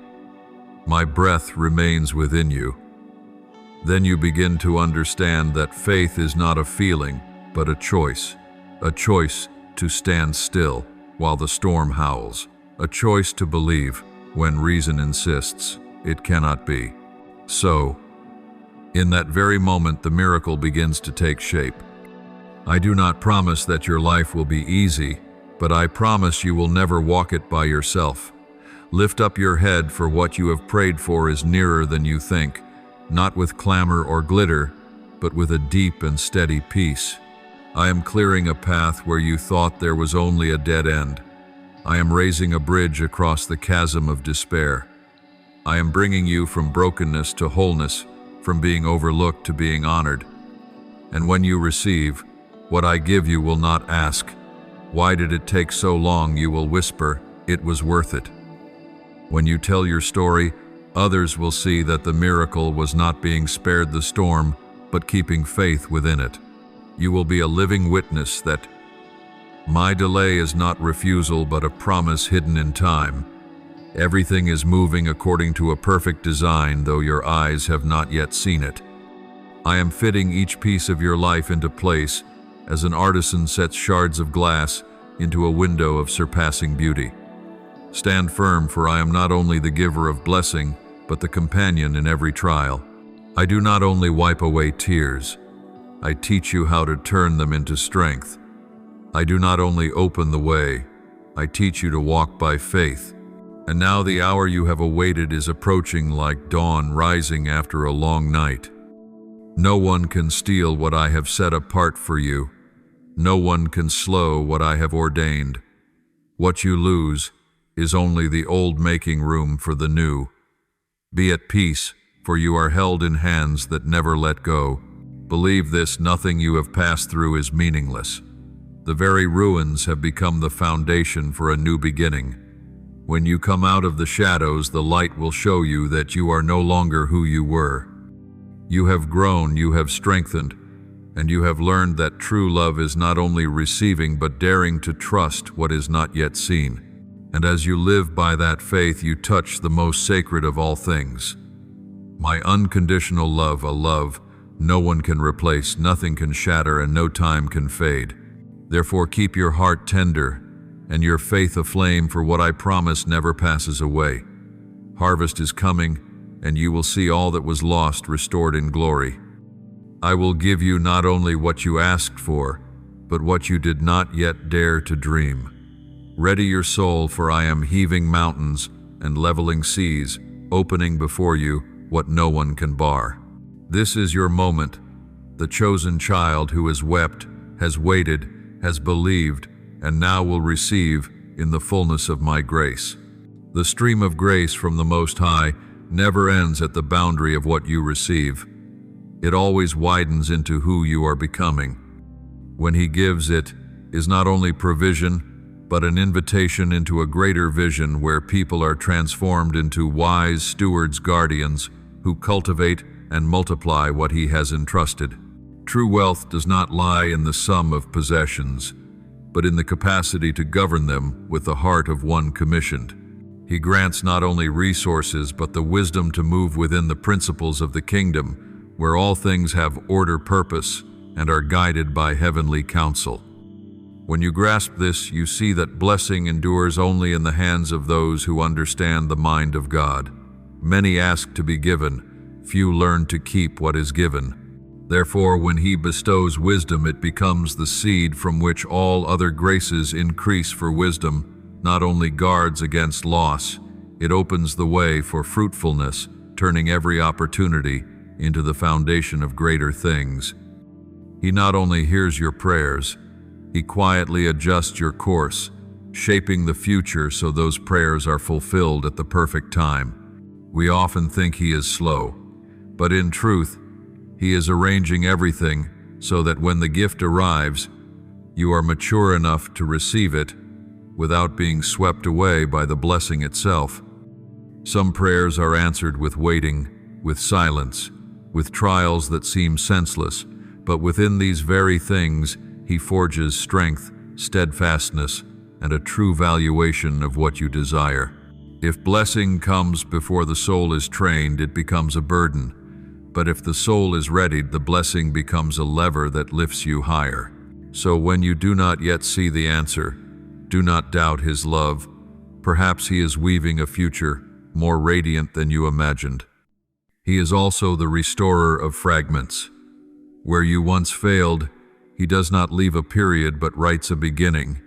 my breath remains within you, then you begin to understand that faith is not a feeling, but a choice to stand still while the storm howls, a choice to believe when reason insists it cannot be. So, in that very moment, the miracle begins to take shape. I do not promise that your life will be easy, but I promise you will never walk it by yourself. Lift up your head, for what you have prayed for is nearer than you think, not with clamor or glitter, but with a deep and steady peace. I am clearing a path where you thought there was only a dead end. I am raising a bridge across the chasm of despair. I am bringing you from brokenness to wholeness, from being overlooked to being honored. And when you receive what I give, you will not ask, "Why did it take so long?" You will whisper, "It was worth it." When you tell your story, others will see that the miracle was not being spared the storm, but keeping faith within it. You will be a living witness that my delay is not refusal, but a promise hidden in time. Everything is moving according to a perfect design, though your eyes have not yet seen it. I am fitting each piece of your life into place, as an artisan sets shards of glass into a window of surpassing beauty. Stand firm, for I am not only the giver of blessing, but the companion in every trial. I do not only wipe away tears, I teach you how to turn them into strength. I do not only open the way, I teach you to walk by faith. And now the hour you have awaited is approaching, like dawn rising after a long night. No one can steal what I have set apart for you. No one can slow what I have ordained. What you lose is only the old making room for the new. Be at peace, for you are held in hands that never let go. Believe this: nothing you have passed through is meaningless. The very ruins have become the foundation for a new beginning. When you come out of the shadows, the light will show you that you are no longer who you were. You have grown, you have strengthened, and you have learned that true love is not only receiving, but daring to trust what is not yet seen. And as you live by that faith, you touch the most sacred of all things. My unconditional love, a love no one can replace, nothing can shatter, and no time can fade. Therefore keep your heart tender and your faith aflame, for what I promise never passes away. Harvest is coming, and you will see all that was lost restored in glory. I will give you not only what you asked for, but what you did not yet dare to dream. Ready your soul, for I am heaving mountains and leveling seas, opening before you what no one can bar. This is your moment, the chosen child who has wept, has waited, has believed, and now will receive in the fullness of my grace. The stream of grace from the Most High never ends at the boundary of what you receive. It always widens into who you are becoming. When He gives, it is not only provision, but an invitation into a greater vision where people are transformed into wise stewards, guardians, who cultivate and multiply what He has entrusted. True wealth does not lie in the sum of possessions, but in the capacity to govern them with the heart of one commissioned. He grants not only resources, but the wisdom to move within the principles of the kingdom, where all things have order, purpose, and are guided by heavenly counsel. When you grasp this, you see that blessing endures only in the hands of those who understand the mind of God. Many ask to be given, few learn to keep what is given. Therefore, when He bestows wisdom, it becomes the seed from which all other graces increase, for wisdom not only guards against loss, it opens the way for fruitfulness, turning every opportunity into the foundation of greater things. He not only hears your prayers, He quietly adjusts your course, shaping the future so those prayers are fulfilled at the perfect time. We often think He is slow, but in truth, He is arranging everything so that when the gift arrives, you are mature enough to receive it without being swept away by the blessing itself. Some prayers are answered with waiting, with silence, with trials that seem senseless, but within these very things, He forges strength, steadfastness, and a true valuation of what you desire. If blessing comes before the soul is trained, it becomes a burden. But if the soul is readied, the blessing becomes a lever that lifts you higher. So when you do not yet see the answer, do not doubt His love. Perhaps He is weaving a future more radiant than you imagined. He is also the restorer of fragments. Where you once failed, He does not leave a period but writes a beginning.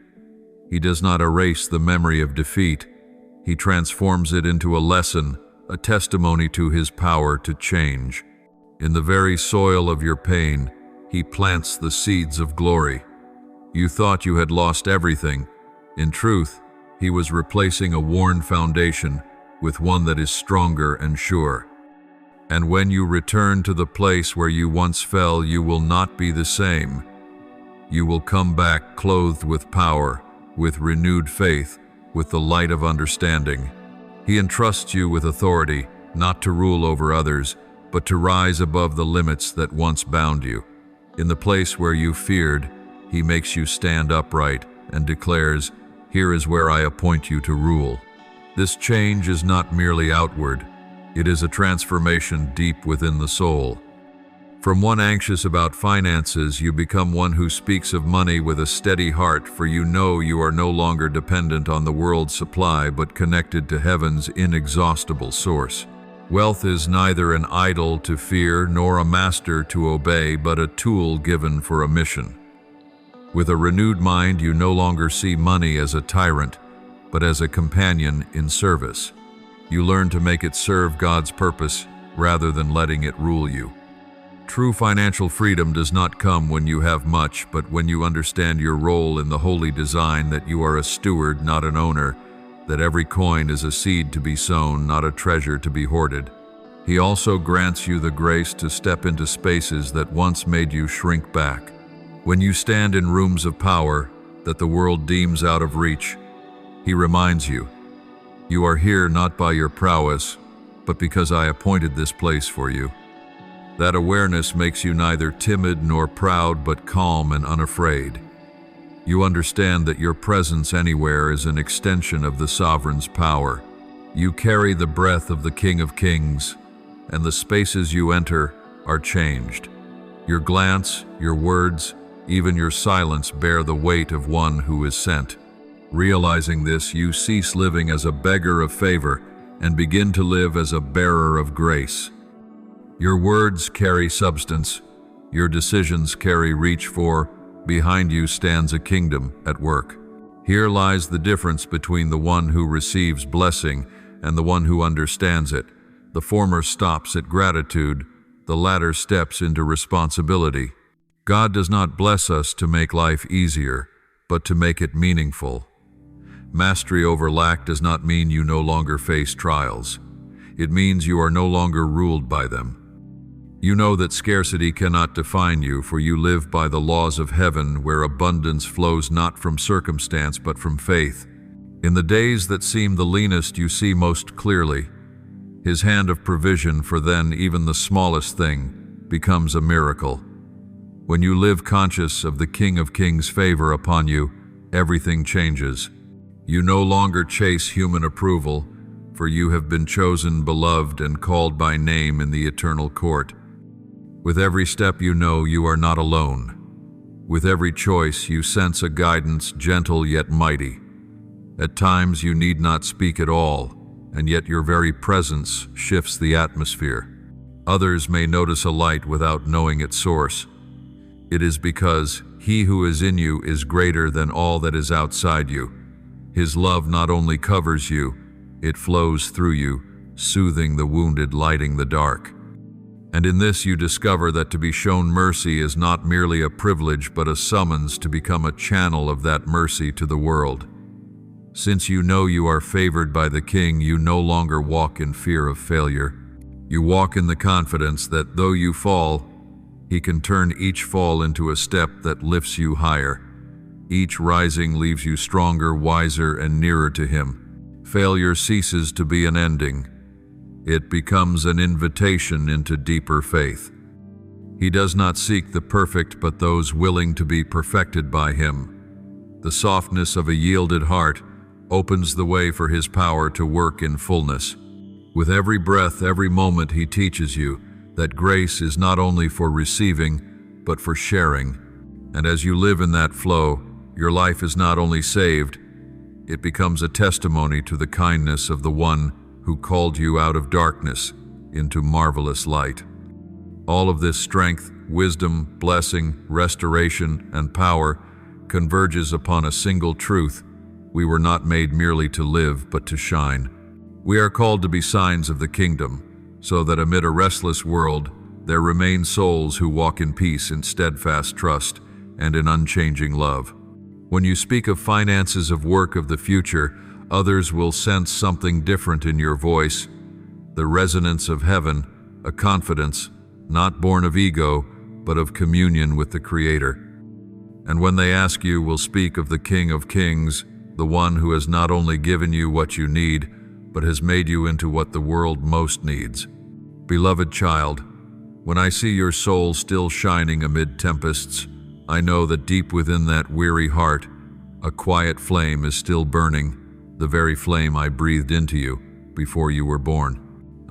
He does not erase the memory of defeat. He transforms it into a lesson, a testimony to His power to change. In the very soil of your pain, He plants the seeds of glory. You thought you had lost everything. In truth, He was replacing a worn foundation with one that is stronger and sure. And when you return to the place where you once fell, you will not be the same. You will come back clothed with power, with renewed faith, with the light of understanding. He entrusts you with authority, not to rule over others, but to rise above the limits that once bound you. In the place where you feared, He makes you stand upright and declares, "Here is where I appoint you to rule." This change is not merely outward. It is a transformation deep within the soul. From one anxious about finances, you become one who speaks of money with a steady heart, for you know you are no longer dependent on the world's supply, but connected to heaven's inexhaustible source. Wealth is neither an idol to fear nor a master to obey, but a tool given for a mission. With a renewed mind, you no longer see money as a tyrant, but as a companion in service. You learn to make it serve God's purpose rather than letting it rule you. True financial freedom does not come when you have much, but when you understand your role in the holy design, that you are a steward, not an owner, that every coin is a seed to be sown, not a treasure to be hoarded. He also grants you the grace to step into spaces that once made you shrink back. When you stand in rooms of power that the world deems out of reach, He reminds you, you are here not by your prowess, but because I appointed this place for you. That awareness makes you neither timid nor proud, but calm and unafraid. You understand that your presence anywhere is an extension of the sovereign's power. You carry the breath of the King of Kings, and the spaces you enter are changed. Your glance, your words, even your silence bear the weight of one who is sent. Realizing this, you cease living as a beggar of favor and begin to live as a bearer of grace. Your words carry substance, Your decisions carry reach, for behind you stands a kingdom at work. Here lies the difference between the one who receives blessing and the one who understands it. The former stops at gratitude, the latter steps into responsibility. God does not bless us to make life easier, but to make it meaningful. Mastery over lack does not mean you no longer face trials. It means you are no longer ruled by them. You know that scarcity cannot define you, for you live by the laws of heaven, where abundance flows not from circumstance but from faith. In the days that seem the leanest, you see most clearly His hand of provision, for then even the smallest thing becomes a miracle. When you live conscious of the King of Kings' favor upon you, everything changes. You no longer chase human approval, for you have been chosen, beloved, and called by name in the eternal court. With every step you know you are not alone. With every choice you sense a guidance, gentle yet mighty. At times you need not speak at all, and yet your very presence shifts the atmosphere. Others may notice a light without knowing its source. It is because He who is in you is greater than all that is outside you. His love not only covers you, it flows through you, soothing the wounded, lighting the dark. And in this you discover that to be shown mercy is not merely a privilege, but a summons to become a channel of that mercy to the world. Since you know you are favored by the King, you no longer walk in fear of failure. You walk in the confidence that though you fall, He can turn each fall into a step that lifts you higher. Each rising leaves you stronger, wiser, and nearer to Him. Failure ceases to be an ending. It becomes an invitation into deeper faith. He does not seek the perfect, but those willing to be perfected by Him. The softness of a yielded heart opens the way for His power to work in fullness. With every breath, every moment, He teaches you that grace is not only for receiving, but for sharing. And as you live in that flow, your life is not only saved, it becomes a testimony to the kindness of the One who called you out of darkness into marvelous light. All of this strength, wisdom, blessing, restoration, and power converges upon a single truth: we were not made merely to live, but to shine. We are called to be signs of the kingdom, so that amid a restless world, there remain souls who walk in peace, in steadfast trust, and in unchanging love. When you speak of finances, of work, of the future, others will sense something different in your voice, the resonance of heaven, a confidence not born of ego, but of communion with the Creator. And when they ask, you will speak of the King of Kings, the one who has not only given you what you need, but has made you into what the world most needs. Beloved child, when I see your soul still shining amid tempests, I know that deep within that weary heart, a quiet flame is still burning, the very flame I breathed into you before you were born.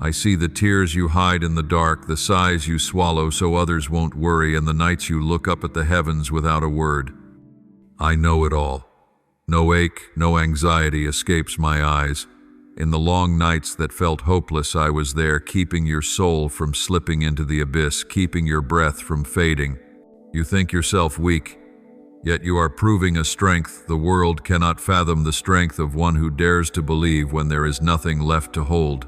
I see the tears you hide in the dark, the sighs you swallow so others won't worry, and the nights you look up at the heavens without a word. I know it all. No ache, no anxiety escapes my eyes. In the long nights that felt hopeless, I was there, keeping your soul from slipping into the abyss, keeping your breath from fading. You think yourself weak, yet you are proving a strength. The world cannot fathom the strength of one who dares to believe when there is nothing left to hold.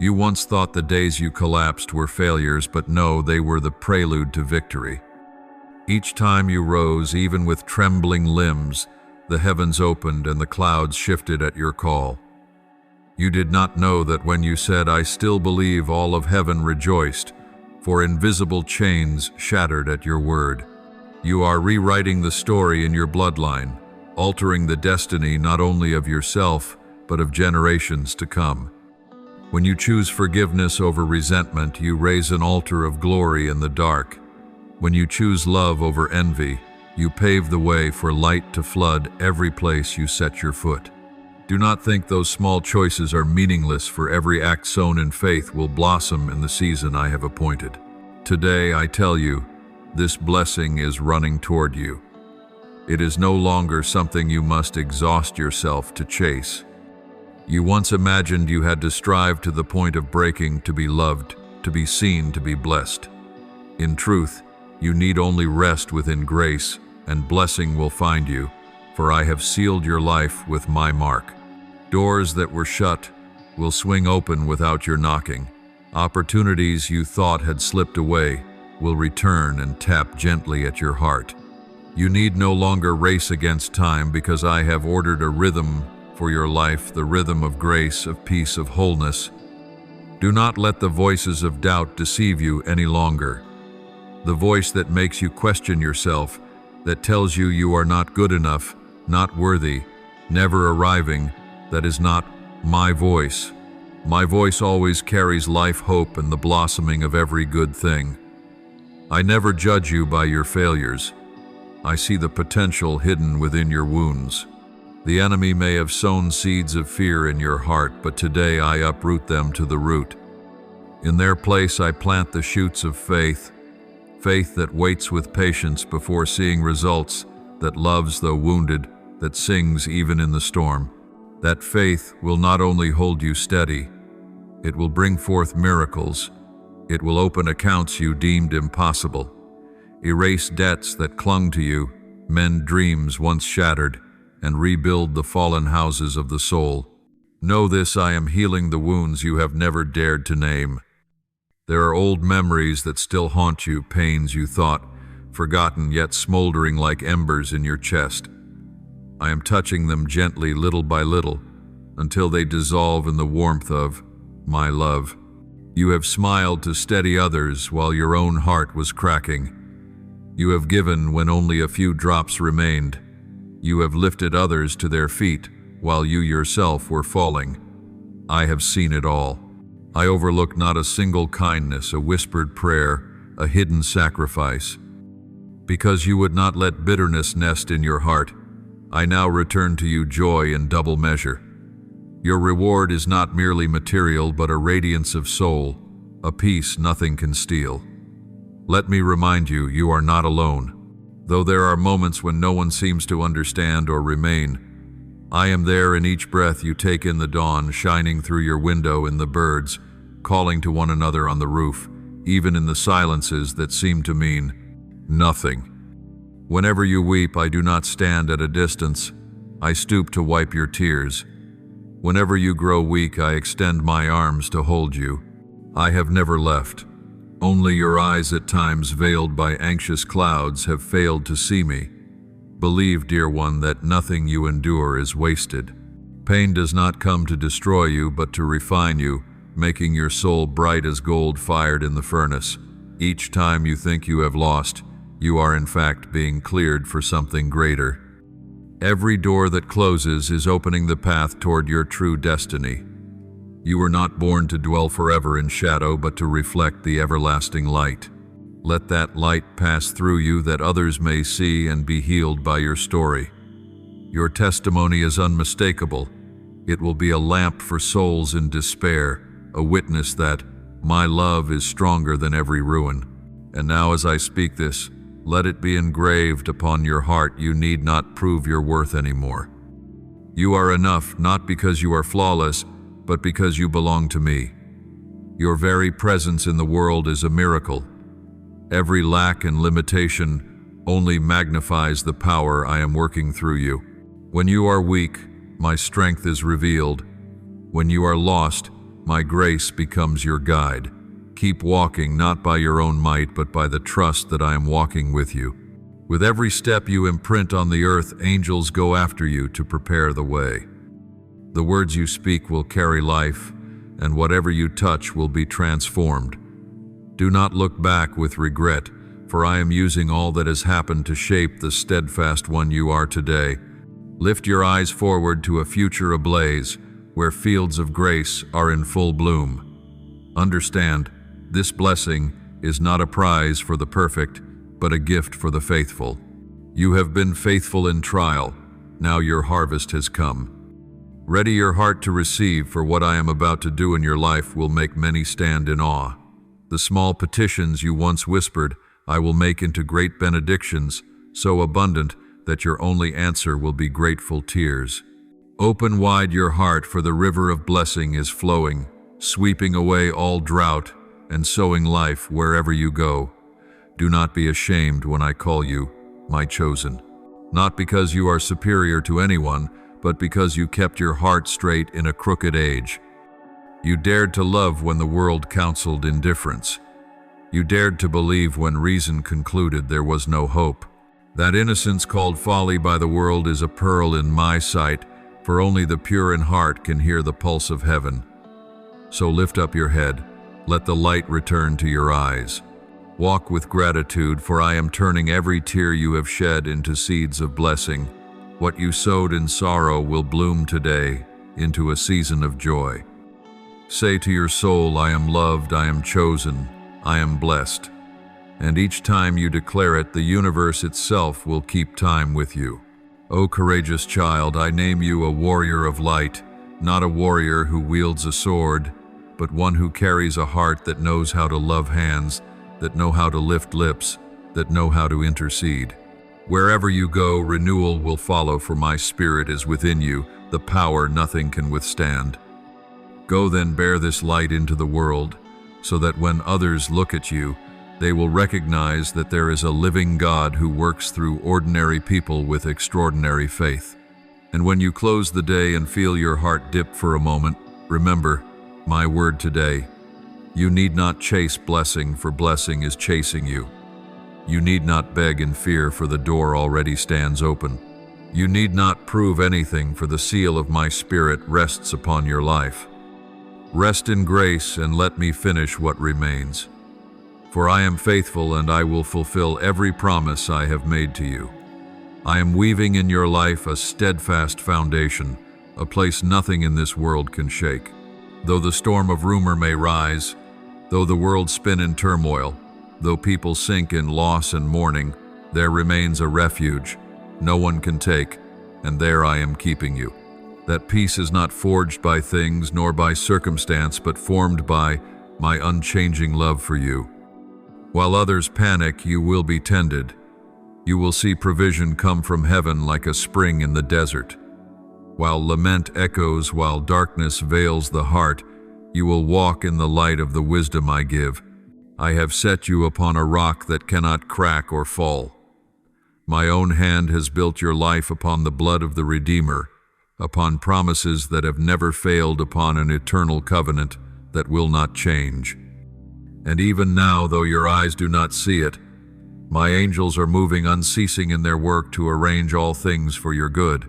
You once thought the days you collapsed were failures, but no, they were the prelude to victory. Each time you rose, even with trembling limbs, the heavens opened and the clouds shifted at your call. You did not know that when you said, "I still believe," all of heaven rejoiced, for invisible chains shattered at your word. You are rewriting the story in your bloodline, altering the destiny not only of yourself, but of generations to come. When you choose forgiveness over resentment, you raise an altar of glory in the dark. When you choose love over envy, you pave the way for light to flood every place you set your foot. Do not think those small choices are meaningless, for every act sown in faith will blossom in the season I have appointed. Today, I tell you, this blessing is running toward you. It is no longer something you must exhaust yourself to chase. You once imagined you had to strive to the point of breaking to be loved, to be seen, to be blessed. In truth, You need only rest within grace, and blessing will find you, for I have sealed your life with my mark. Doors that were shut will swing open without your knocking. Opportunities you thought had slipped away will return and tap gently at your heart. You need no longer race against time, because I have ordered a rhythm for your life, the rhythm of grace, of peace, of wholeness. Do not let the voices of doubt deceive you any longer. The voice that makes you question yourself, that tells you you are not good enough, not worthy, never arriving, that is not my voice. My voice always carries life, hope, and the blossoming of every good thing. I never judge you by your failures. I see the potential hidden within your wounds. The enemy may have sown seeds of fear in your heart, but today I uproot them to the root. In their place I plant the shoots of faith, faith that waits with patience before seeing results, that loves though wounded, that sings even in the storm. That faith will not only hold you steady, it will bring forth miracles. It will open accounts you deemed impossible, erase debts that clung to you, mend dreams once shattered, and rebuild the fallen houses of the soul. Know this: I am healing the wounds you have never dared to name. There are old memories that still haunt you, pains you thought forgotten, yet smoldering like embers in your chest. I am touching them gently, little by little, until they dissolve in the warmth of my love. You have smiled to steady others while your own heart was cracking. You have given when only a few drops remained. You have lifted others to their feet while you yourself were falling. I have seen it all. I overlook not a single kindness, a whispered prayer, a hidden sacrifice. Because you would not let bitterness nest in your heart, I now return to you joy in double measure. Your reward is not merely material, but a radiance of soul, a peace nothing can steal. Let me remind you, you are not alone. Though there are moments when no one seems to understand or remain, I am there in each breath you take in the dawn, shining through your window in the birds, calling to one another on the roof, even in the silences that seem to mean nothing. Whenever you weep, I do not stand at a distance. I stoop to wipe your tears. Whenever you grow weak, I extend my arms to hold you. I have never left. Only your eyes, at times veiled by anxious clouds, have failed to see me. Believe, dear one, that nothing you endure is wasted. Pain does not come to destroy you, but to refine you, making your soul bright as gold fired in the furnace. Each time you think you have lost, you are in fact being cleared for something greater. Every door that closes is opening the path toward your true destiny. You were not born to dwell forever in shadow, but to reflect the everlasting light. Let that light pass through you, that others may see and be healed by your story. Your testimony is unmistakable. It will be a lamp for souls in despair, a witness that my love is stronger than every ruin. And now, as I speak this, let it be engraved upon your heart. You need not prove your worth anymore. You are enough, not because you are flawless, but because you belong to me. Your very presence in the world is a miracle. Every lack and limitation only magnifies the power I am working through you. When you are weak, my strength is revealed. When you are lost, my grace becomes your guide. Keep walking, not by your own might, but by the trust that I am walking with you. With every step you imprint on the earth, angels go after you to prepare the way. The words you speak will carry life, and whatever you touch will be transformed. Do not look back with regret, for I am using all that has happened to shape the steadfast one you are today. Lift your eyes forward to a future ablaze, where fields of grace are in full bloom. Understand, this blessing is not a prize for the perfect, but a gift for the faithful. You have been faithful in trial. Now your harvest has come. Ready your heart to receive, for what I am about to do in your life will make many stand in awe. The small petitions you once whispered, I will make into great benedictions, so abundant that your only answer will be grateful tears. Open wide your heart, for the river of blessing is flowing, sweeping away all drought and sowing life wherever you go. Do not be ashamed when I call you my chosen. Not because you are superior to anyone, but because you kept your heart straight in a crooked age. You dared to love when the world counseled indifference. You dared to believe when reason concluded there was no hope. That innocence called folly by the world is a pearl in my sight, for only the pure in heart can hear the pulse of heaven. So lift up your head, let the light return to your eyes. Walk with gratitude, for I am turning every tear you have shed into seeds of blessing. What you sowed in sorrow will bloom today into a season of joy. Say to your soul, I am loved, I am chosen, I am blessed. And each time you declare it, the universe itself will keep time with you. O courageous child, I name you a warrior of light, not a warrior who wields a sword, but one who carries a heart that knows how to love hands, that know how to lift lips, that know how to intercede. Wherever you go, renewal will follow, for my spirit is within you, the power nothing can withstand. Go then, bear this light into the world, so that when others look at you, they will recognize that there is a living God who works through ordinary people with extraordinary faith. And when you close the day and feel your heart dip for a moment, remember my word today. You need not chase blessing, for blessing is chasing you. You need not beg in fear, for the door already stands open. You need not prove anything, for the seal of my Spirit rests upon your life. Rest in grace and let me finish what remains. For I am faithful, and I will fulfill every promise I have made to you. I am weaving in your life a steadfast foundation, a place nothing in this world can shake. Though the storm of rumor may rise, though the world spin in turmoil, though people sink in loss and mourning, there remains a refuge no one can take, and there I am keeping you. That peace is not forged by things nor by circumstance, but formed by my unchanging love for you. While others panic, you will be tended. You will see provision come from heaven like a spring in the desert. While lament echoes, while darkness veils the heart, you will walk in the light of the wisdom I give. I have set you upon a rock that cannot crack or fall. My own hand has built your life upon the blood of the Redeemer, upon promises that have never failed, upon an eternal covenant that will not change. And even now, though your eyes do not see it, my angels are moving unceasing in their work to arrange all things for your good.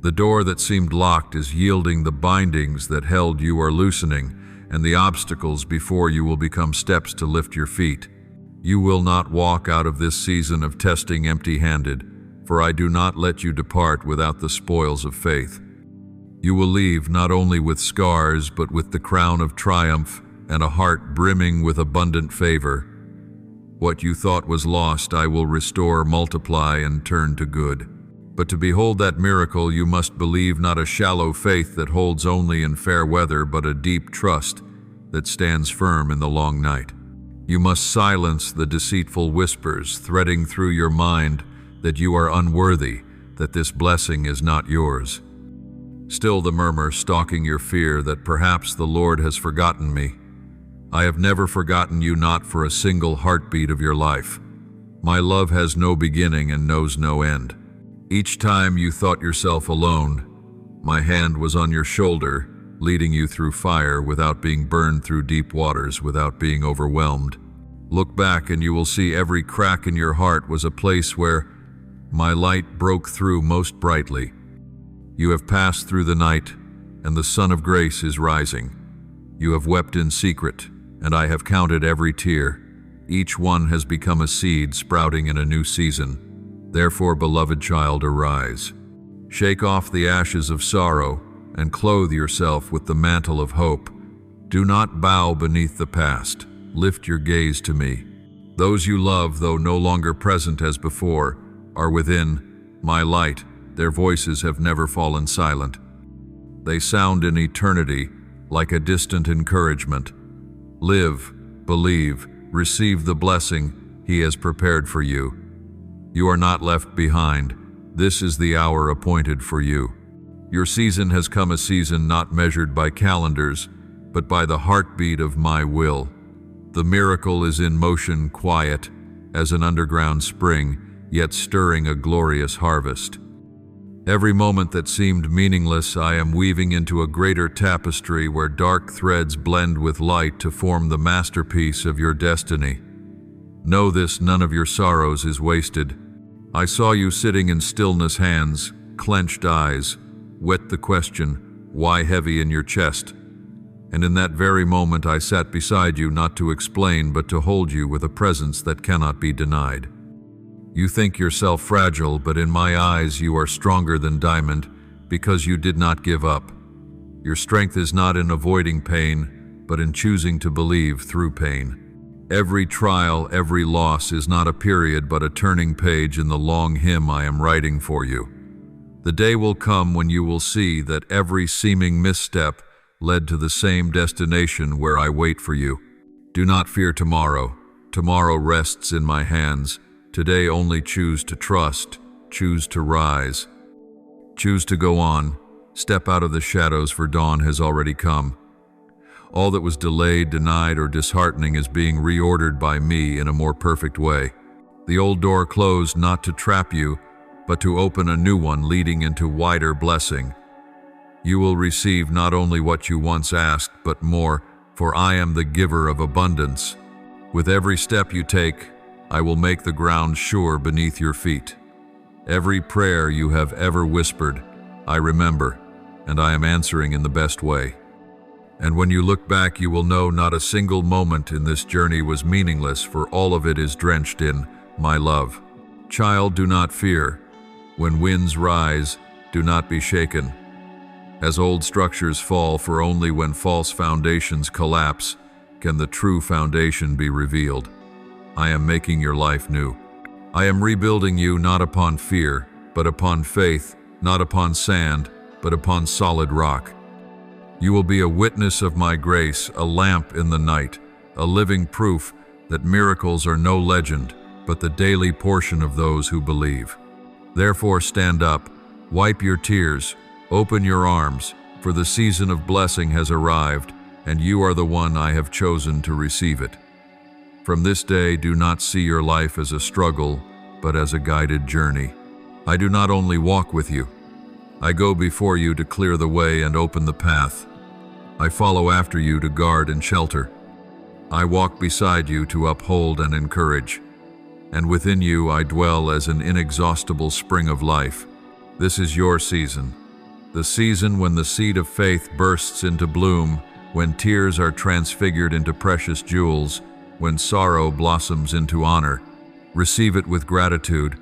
The door that seemed locked is yielding, the bindings that held you are loosening, and the obstacles before you will become steps to lift your feet. You will not walk out of this season of testing empty-handed, for I do not let you depart without the spoils of faith. You will leave not only with scars, but with the crown of triumph and a heart brimming with abundant favor. What you thought was lost, I will restore, multiply, and turn to good. But to behold that miracle, you must believe not a shallow faith that holds only in fair weather, but a deep trust that stands firm in the long night. You must silence the deceitful whispers threading through your mind that you are unworthy, that this blessing is not yours. Still the murmur stalking your fear that perhaps the Lord has forgotten me. I have never forgotten you, not for a single heartbeat of your life. My love has no beginning and knows no end. Each time you thought yourself alone, my hand was on your shoulder, leading you through fire without being burned, through deep waters without being overwhelmed. Look back and you will see every crack in your heart was a place where my light broke through most brightly. You have passed through the night, and the sun of grace is rising. You have wept in secret, and I have counted every tear. Each one has become a seed sprouting in a new season. Therefore, beloved child, arise. Shake off the ashes of sorrow and clothe yourself with the mantle of hope. Do not bow beneath the past. Lift your gaze to me. Those you love, though no longer present as before, are within my light. Their voices have never fallen silent. They sound in eternity like a distant encouragement. Live, believe, receive the blessing He has prepared for you. You are not left behind. This is the hour appointed for you. Your season has come, a season not measured by calendars, but by the heartbeat of my will. The miracle is in motion, quiet, as an underground spring, yet stirring a glorious harvest. Every moment that seemed meaningless, I am weaving into a greater tapestry where dark threads blend with light to form the masterpiece of your destiny. Know this, none of your sorrows is wasted. I saw you sitting in stillness, hands, clenched eyes, wet the question, why heavy in your chest? And in that very moment I sat beside you, not to explain, but to hold you with a presence that cannot be denied. You think yourself fragile, but in my eyes you are stronger than diamond, because you did not give up. Your strength is not in avoiding pain, but in choosing to believe through pain. Every trial, every loss is not a period, but a turning page in the long hymn I am writing for you. The day will come when you will see that every seeming misstep led to the same destination where I wait for you. Do not fear tomorrow. Tomorrow rests in my hands. Today only choose to trust, choose to rise. Choose to go on. Step out of the shadows, for dawn has already come. All that was delayed, denied, or disheartening is being reordered by me in a more perfect way. The old door closed not to trap you, but to open a new one leading into wider blessing. You will receive not only what you once asked, but more, for I am the giver of abundance. With every step you take, I will make the ground sure beneath your feet. Every prayer you have ever whispered, I remember, and I am answering in the best way. And when you look back, you will know not a single moment in this journey was meaningless, for all of it is drenched in my love. Child, do not fear. When winds rise, do not be shaken. As old structures fall, for only when false foundations collapse can the true foundation be revealed. I am making your life new. I am rebuilding you not upon fear, but upon faith, not upon sand, but upon solid rock. You will be a witness of my grace, a lamp in the night, a living proof that miracles are no legend, but the daily portion of those who believe. Therefore stand up, wipe your tears, open your arms, for the season of blessing has arrived, and you are the one I have chosen to receive it. From this day, do not see your life as a struggle, but as a guided journey. I do not only walk with you. I go before you to clear the way and open the path. I follow after you to guard and shelter. I walk beside you to uphold and encourage. And within you I dwell as an inexhaustible spring of life. This is your season. The season when the seed of faith bursts into bloom, when tears are transfigured into precious jewels, when sorrow blossoms into honor. Receive it with gratitude,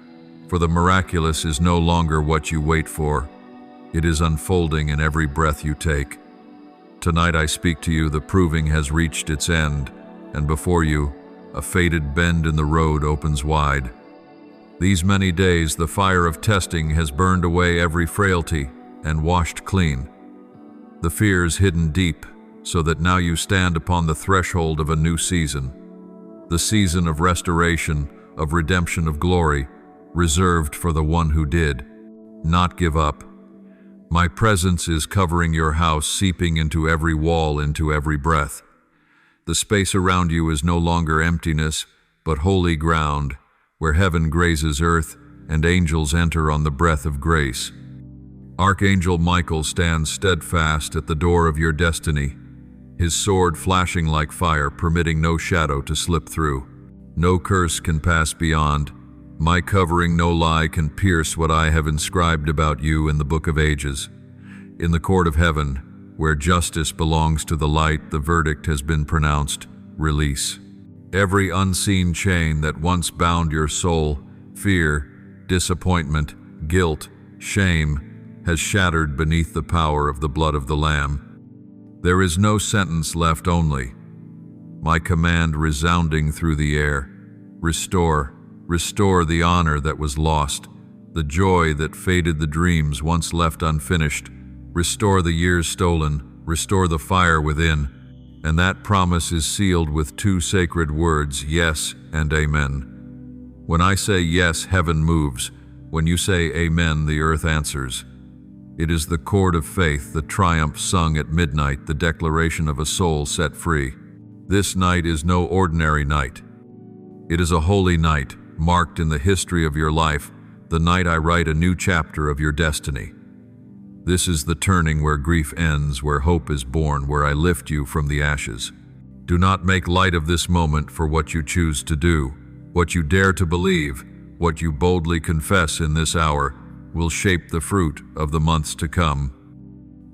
for the miraculous is no longer what you wait for. It is unfolding in every breath you take. Tonight I speak to you, the proving has reached its end, and before you, a fated bend in the road opens wide. These many days, the fire of testing has burned away every frailty and washed clean. The fears hidden deep, so that now you stand upon the threshold of a new season. The season of restoration, of redemption, of glory, reserved for the one who did not give up. My presence is covering your house, seeping into every wall, into every breath. The space around you is no longer emptiness, but holy ground, where heaven grazes earth and angels enter on the breath of grace. Archangel Michael stands steadfast at the door of your destiny, his sword flashing like fire, permitting no shadow to slip through. No curse can pass beyond. My covering, no lie, can pierce what I have inscribed about you in the book of ages. In the court of heaven, where justice belongs to the light, the verdict has been pronounced: release. Every unseen chain that once bound your soul, fear, disappointment, guilt, shame, has shattered beneath the power of the blood of the Lamb. There is no sentence left, only my command resounding through the air. Restore, restore the honor that was lost, the joy that faded, the dreams once left unfinished. Restore the years stolen, restore the fire within. And that promise is sealed with two sacred words: yes and amen. When I say yes, heaven moves. When you say amen, the earth answers. It is the chord of faith, the triumph sung at midnight, the declaration of a soul set free. This night is no ordinary night. It is a holy night, marked in the history of your life, the night I write a new chapter of your destiny. This is the turning where grief ends, where hope is born, where I lift you from the ashes. Do not make light of this moment, for what you choose to do, what you dare to believe, what you boldly confess in this hour, will shape the fruit of the months to come.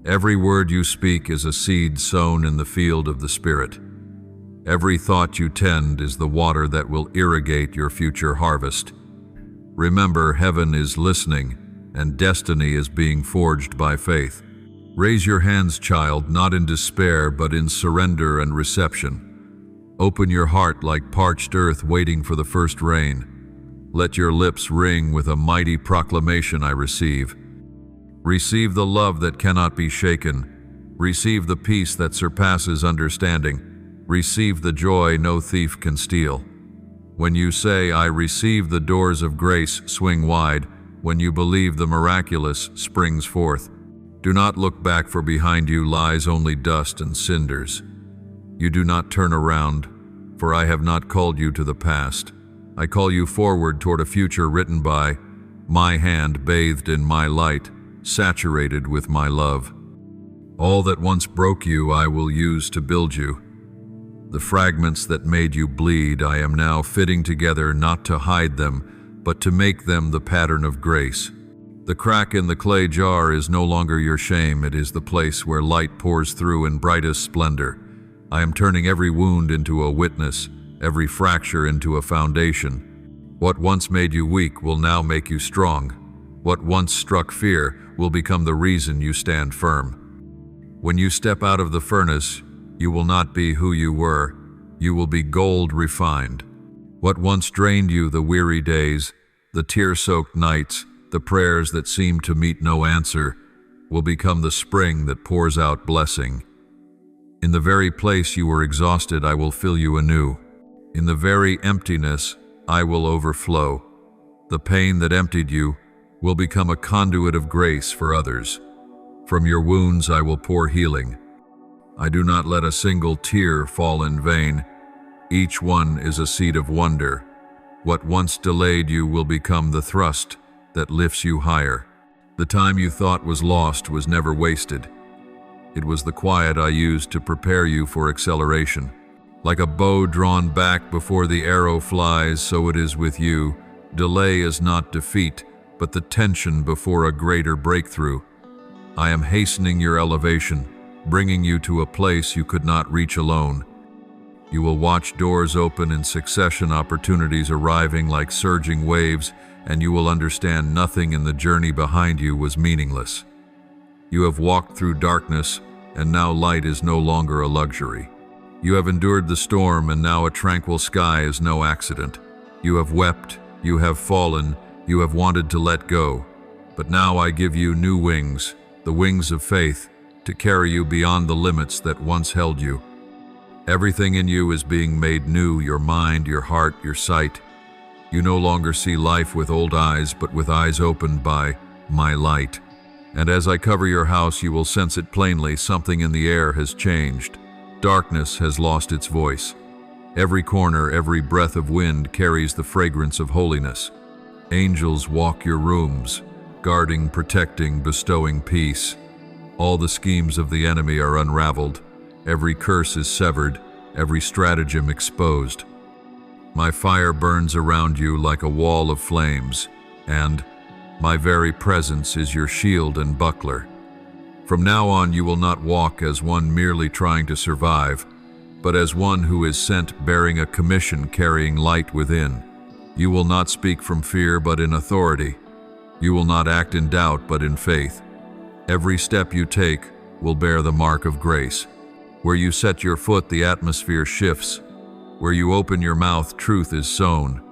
Every word you speak is a seed sown in the field of the Spirit. Every thought you tend is the water that will irrigate your future harvest. Remember, heaven is listening, and destiny is being forged by faith. Raise your hands, child, not in despair, but in surrender and reception. Open your heart like parched earth waiting for the first rain. Let your lips ring with a mighty proclamation I receive. Receive the love that cannot be shaken. Receive the peace that surpasses understanding. Receive the joy no thief can steal. When you say, I receive, the doors of grace swing wide. When you believe, the miraculous springs forth. Do not look back, for behind you lies only dust and cinders. You do not turn around, for I have not called you to the past. I call you forward toward a future written by my hand, bathed in my light, saturated with my love. All that once broke you I will use to build you. The fragments that made you bleed I am now fitting together, not to hide them, but to make them the pattern of grace. The crack in the clay jar is no longer your shame, it is the place where light pours through in brightest splendor. I am turning every wound into a witness, every fracture into a foundation. What once made you weak will now make you strong. What once struck fear will become the reason you stand firm. When you step out of the furnace, you will not be who you were. You will be gold refined. What once drained you, the weary days, the tear-soaked nights, the prayers that seem to meet no answer, will become the spring that pours out blessing. In the very place you were exhausted, I will fill you anew. In the very emptiness, I will overflow. The pain that emptied you will become a conduit of grace for others. From your wounds I will pour healing. I do not let a single tear fall in vain. Each one is a seed of wonder. What once delayed you will become the thrust that lifts you higher. The time you thought was lost was never wasted. It was the quiet I used to prepare you for acceleration. Like a bow drawn back before the arrow flies, so it is with you. Delay is not defeat, but the tension before a greater breakthrough. I am hastening your elevation, bringing you to a place you could not reach alone. You will watch doors open in succession, opportunities arriving like surging waves, and you will understand nothing in the journey behind you was meaningless. You have walked through darkness, and now light is no longer a luxury. You have endured the storm, and now a tranquil sky is no accident. You have wept, you have fallen, you have wanted to let go. But now I give you new wings, the wings of faith, to carry you beyond the limits that once held you. Everything in you is being made new, your mind, your heart, your sight. You no longer see life with old eyes, but with eyes opened by my light. And as I cover your house, you will sense it plainly. Something in the air has changed. Darkness has lost its voice. Every corner, every breath of wind carries the fragrance of holiness. Angels walk your rooms, guarding, protecting, bestowing peace. All the schemes of the enemy are unraveled. Every curse is severed, every stratagem exposed. My fire burns around you like a wall of flames, and my very presence is your shield and buckler. From now on, you will not walk as one merely trying to survive, but as one who is sent bearing a commission, carrying light within. You will not speak from fear, but in authority. You will not act in doubt, but in faith. Every step you take will bear the mark of grace. Where you set your foot, the atmosphere shifts. Where you open your mouth, truth is sown.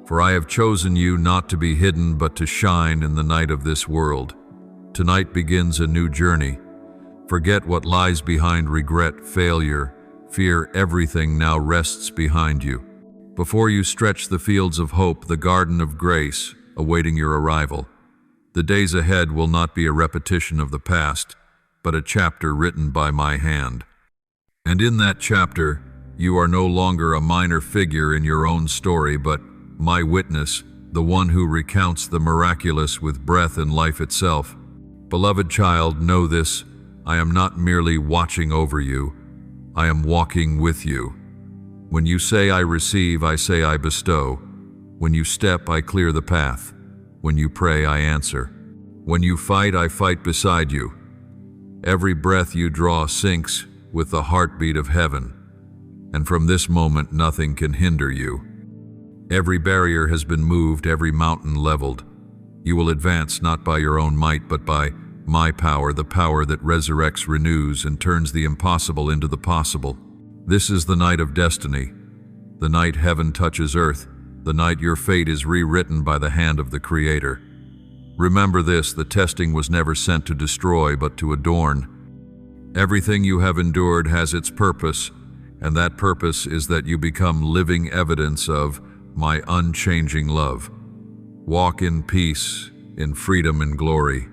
For I have chosen you not to be hidden, but to shine in the night of this world. Tonight begins a new journey. Forget what lies behind regret, failure, fear. Everything now rests behind you. Before you stretch the fields of hope, the garden of grace, awaiting your arrival. The days ahead will not be a repetition of the past, but a chapter written by my hand. And in that chapter, You are no longer a minor figure in your own story, but my witness, the one who recounts the miraculous with breath and life itself. Beloved child, know this: I am not merely watching over you, I am walking with you. When you say I receive, I say I bestow. When you step, I clear the path. When you pray, I answer. When you fight, I fight beside you. Every breath you draw syncs with the heartbeat of heaven, and from this moment nothing can hinder you. Every barrier has been moved, every mountain leveled. You will advance not by your own might, but by my power, the power that resurrects, renews, and turns the impossible into the possible. This is the night of destiny, the night heaven touches earth, the night your fate is rewritten by the hand of the Creator. Remember this: the testing was never sent to destroy, but to adorn. Everything you have endured has its purpose, and that purpose is that you become living evidence of my unchanging love. Walk in peace, in freedom and glory.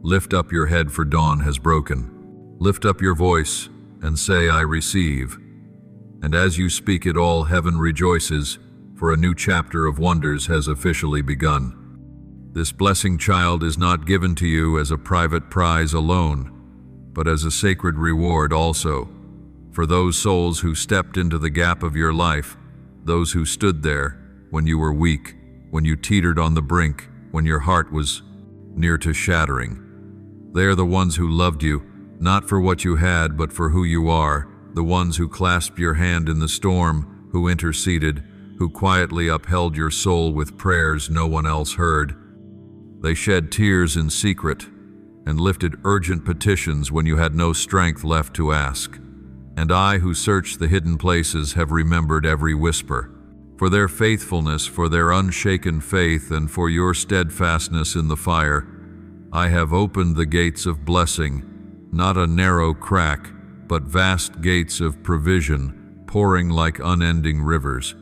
Lift up your head, for dawn has broken. Lift up your voice and say, I receive. And as you speak it, all heaven rejoices, for a new chapter of wonders has officially begun. This blessing, child, is not given to you as a private prize alone, but as a sacred reward also, for those souls who stepped into the gap of your life, those who stood there when you were weak, when you teetered on the brink, when your heart was near to shattering. They are the ones who loved you, not for what you had, but for who you are, the ones who clasped your hand in the storm, who interceded, who quietly upheld your soul with prayers no one else heard. They shed tears in secret and lifted urgent petitions when you had no strength left to ask. And I, who search the hidden places, have remembered every whisper. For their faithfulness, for their unshaken faith, and for your steadfastness in the fire, I have opened the gates of blessing, not a narrow crack, but vast gates of provision, pouring like unending rivers.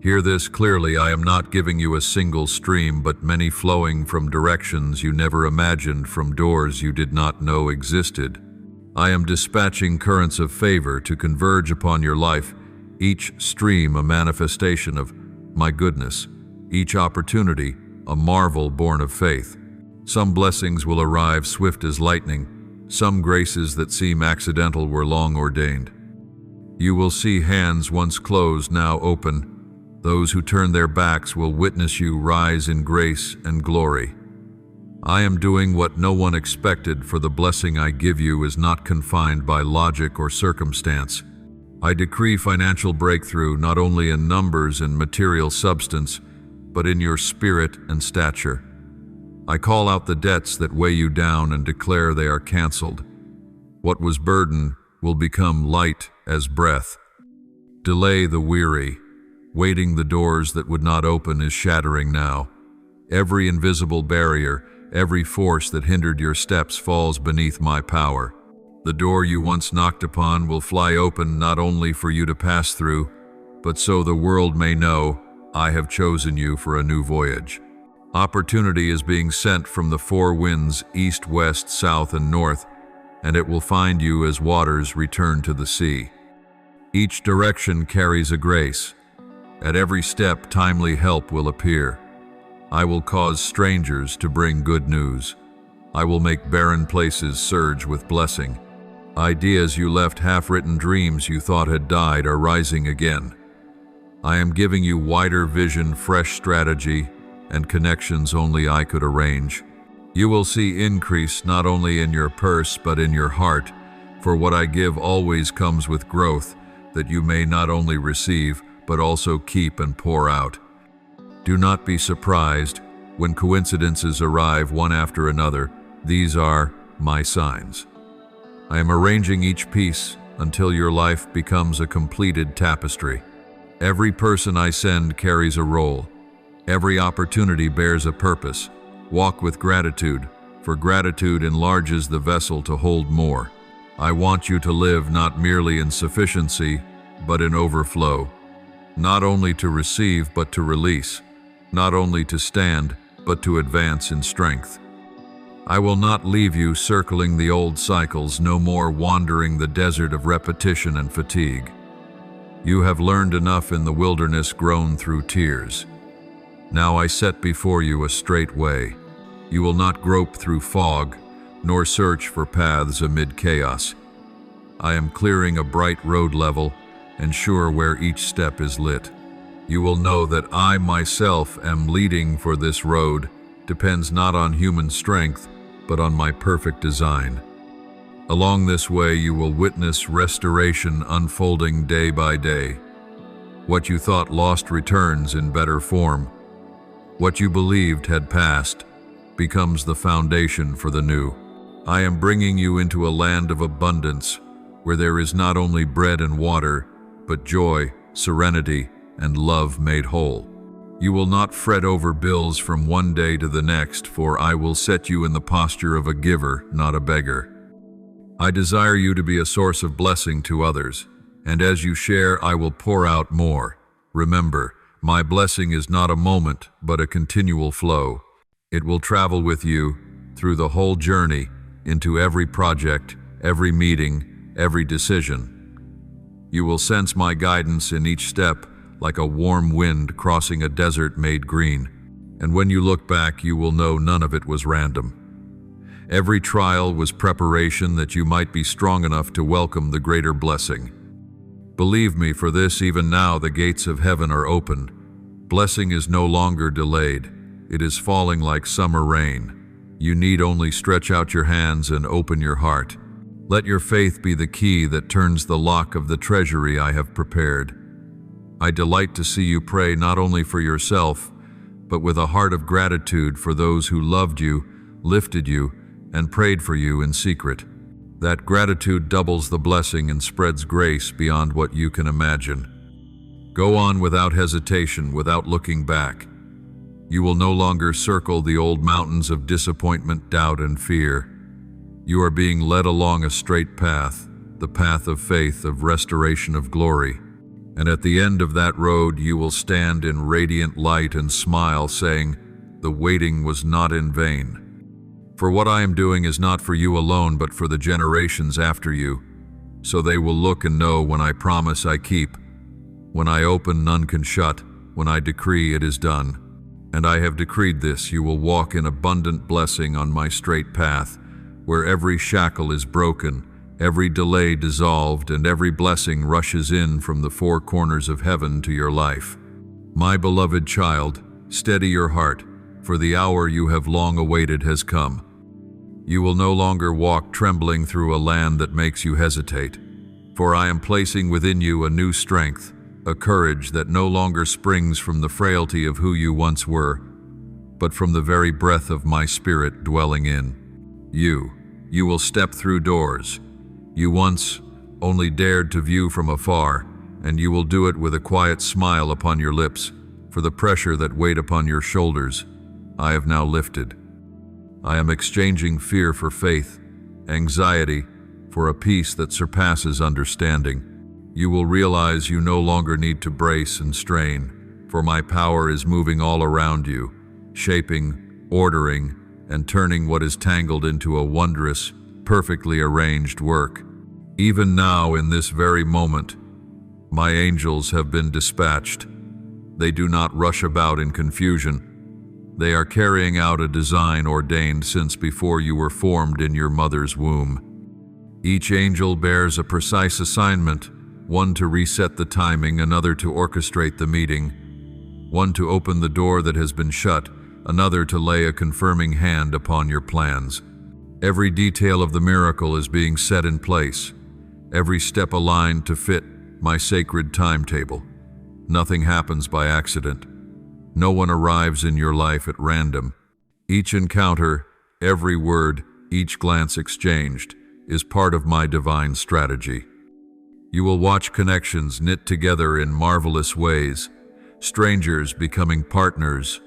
Hear this clearly: I am not giving you a single stream, but many flowing from directions you never imagined, from doors you did not know existed. I am dispatching currents of favor to converge upon your life, each stream a manifestation of my goodness, each opportunity a marvel born of faith. Some blessings will arrive swift as lightning, some graces that seem accidental were long ordained. You will see hands once closed now open. Those who turn their backs will witness you rise in grace and glory. I am doing what no one expected, for the blessing I give you is not confined by logic or circumstance. I decree financial breakthrough not only in numbers and material substance, but in your spirit and stature. I call out the debts that weigh you down and declare they are canceled. What was burden will become light as breath. Delay the weary. Waiting the doors that would not open is shattering now. Every invisible barrier, every force that hindered your steps falls beneath my power. The door you once knocked upon will fly open, not only for you to pass through, but so the world may know I have chosen you for a new voyage. Opportunity is being sent from the four winds, east, west, south, and north, and it will find you as waters return to the sea. Each direction carries a grace. At every step, timely help will appear. I will cause strangers to bring good news. I will make barren places surge with blessing. Ideas you left half-written, dreams you thought had died, are rising again. I am giving you wider vision, fresh strategy, and connections only I could arrange. You will see increase not only in your purse, but in your heart, for what I give always comes with growth, that you may not only receive, but also keep and pour out. Do not be surprised when coincidences arrive one after another. These are my signs. I am arranging each piece until your life becomes a completed tapestry. Every person I send carries a role. Every opportunity bears a purpose. Walk with gratitude, for gratitude enlarges the vessel to hold more. I want you to live not merely in sufficiency, but in overflow. Not only to receive, but to release. Not only to stand, but to advance in strength. I will not leave you circling the old cycles, no more wandering the desert of repetition and fatigue. You have learned enough in the wilderness grown through tears. Now I set before you a straight way. You will not grope through fog, nor search for paths amid chaos. I am clearing a bright road level and sure where each step is lit. You will know that I myself am leading, for this road depends not on human strength, but on my perfect design. Along this way you will witness restoration unfolding day by day. What you thought lost returns in better form. What you believed had passed becomes the foundation for the new. I am bringing you into a land of abundance, where there is not only bread and water, but joy, serenity, and love made whole. You will not fret over bills from one day to the next, for I will set you in the posture of a giver, not a beggar. I desire you to be a source of blessing to others, and as you share, I will pour out more. Remember, my blessing is not a moment, but a continual flow. It will travel with you through the whole journey, into every project, every meeting, every decision. You will sense my guidance in each step, like a warm wind crossing a desert made green. And when you look back, you will know none of it was random. Every trial was preparation that you might be strong enough to welcome the greater blessing. Believe me, for this, even now the gates of heaven are open. Blessing is no longer delayed. It is falling like summer rain. You need only stretch out your hands and open your heart. Let your faith be the key that turns the lock of the treasury I have prepared. I delight to see you pray not only for yourself, but with a heart of gratitude for those who loved you, lifted you, and prayed for you in secret. That gratitude doubles the blessing and spreads grace beyond what you can imagine. Go on without hesitation, without looking back. You will no longer circle the old mountains of disappointment, doubt, and fear. You are being led along a straight path, the path of faith, of restoration, of glory. And at the end of that road, you will stand in radiant light and smile, saying, "The waiting was not in vain." For what I am doing is not for you alone, but for the generations after you. So they will look and know when I promise I keep. When I open, none can shut. When I decree, it is done. And I have decreed this: you will walk in abundant blessing on my straight path, where every shackle is broken, every delay dissolved, and every blessing rushes in from the four corners of heaven to your life. My beloved child, steady your heart, for the hour you have long awaited has come. You will no longer walk trembling through a land that makes you hesitate, for I am placing within you a new strength, a courage that no longer springs from the frailty of who you once were, but from the very breath of my spirit dwelling in you. You will step through doors you once only dared to view from afar, and you will do it with a quiet smile upon your lips, for the pressure that weighed upon your shoulders I have now lifted. I am exchanging fear for faith, anxiety for a peace that surpasses understanding. You will realize you no longer need to brace and strain, for my power is moving all around you, shaping, ordering, and turning what is tangled into a wondrous, perfectly arranged work. Even now, in this very moment, my angels have been dispatched. They do not rush about in confusion. They are carrying out a design ordained since before you were formed in your mother's womb. Each angel bears a precise assignment, one to reset the timing, another to orchestrate the meeting, one to open the door that has been shut, another to lay a confirming hand upon your plans. Every detail of the miracle is being set in place, every step aligned to fit my sacred timetable. Nothing happens by accident. No one arrives in your life at random. Each encounter, every word, each glance exchanged is part of my divine strategy. You will watch connections knit together in marvelous ways, strangers becoming partners,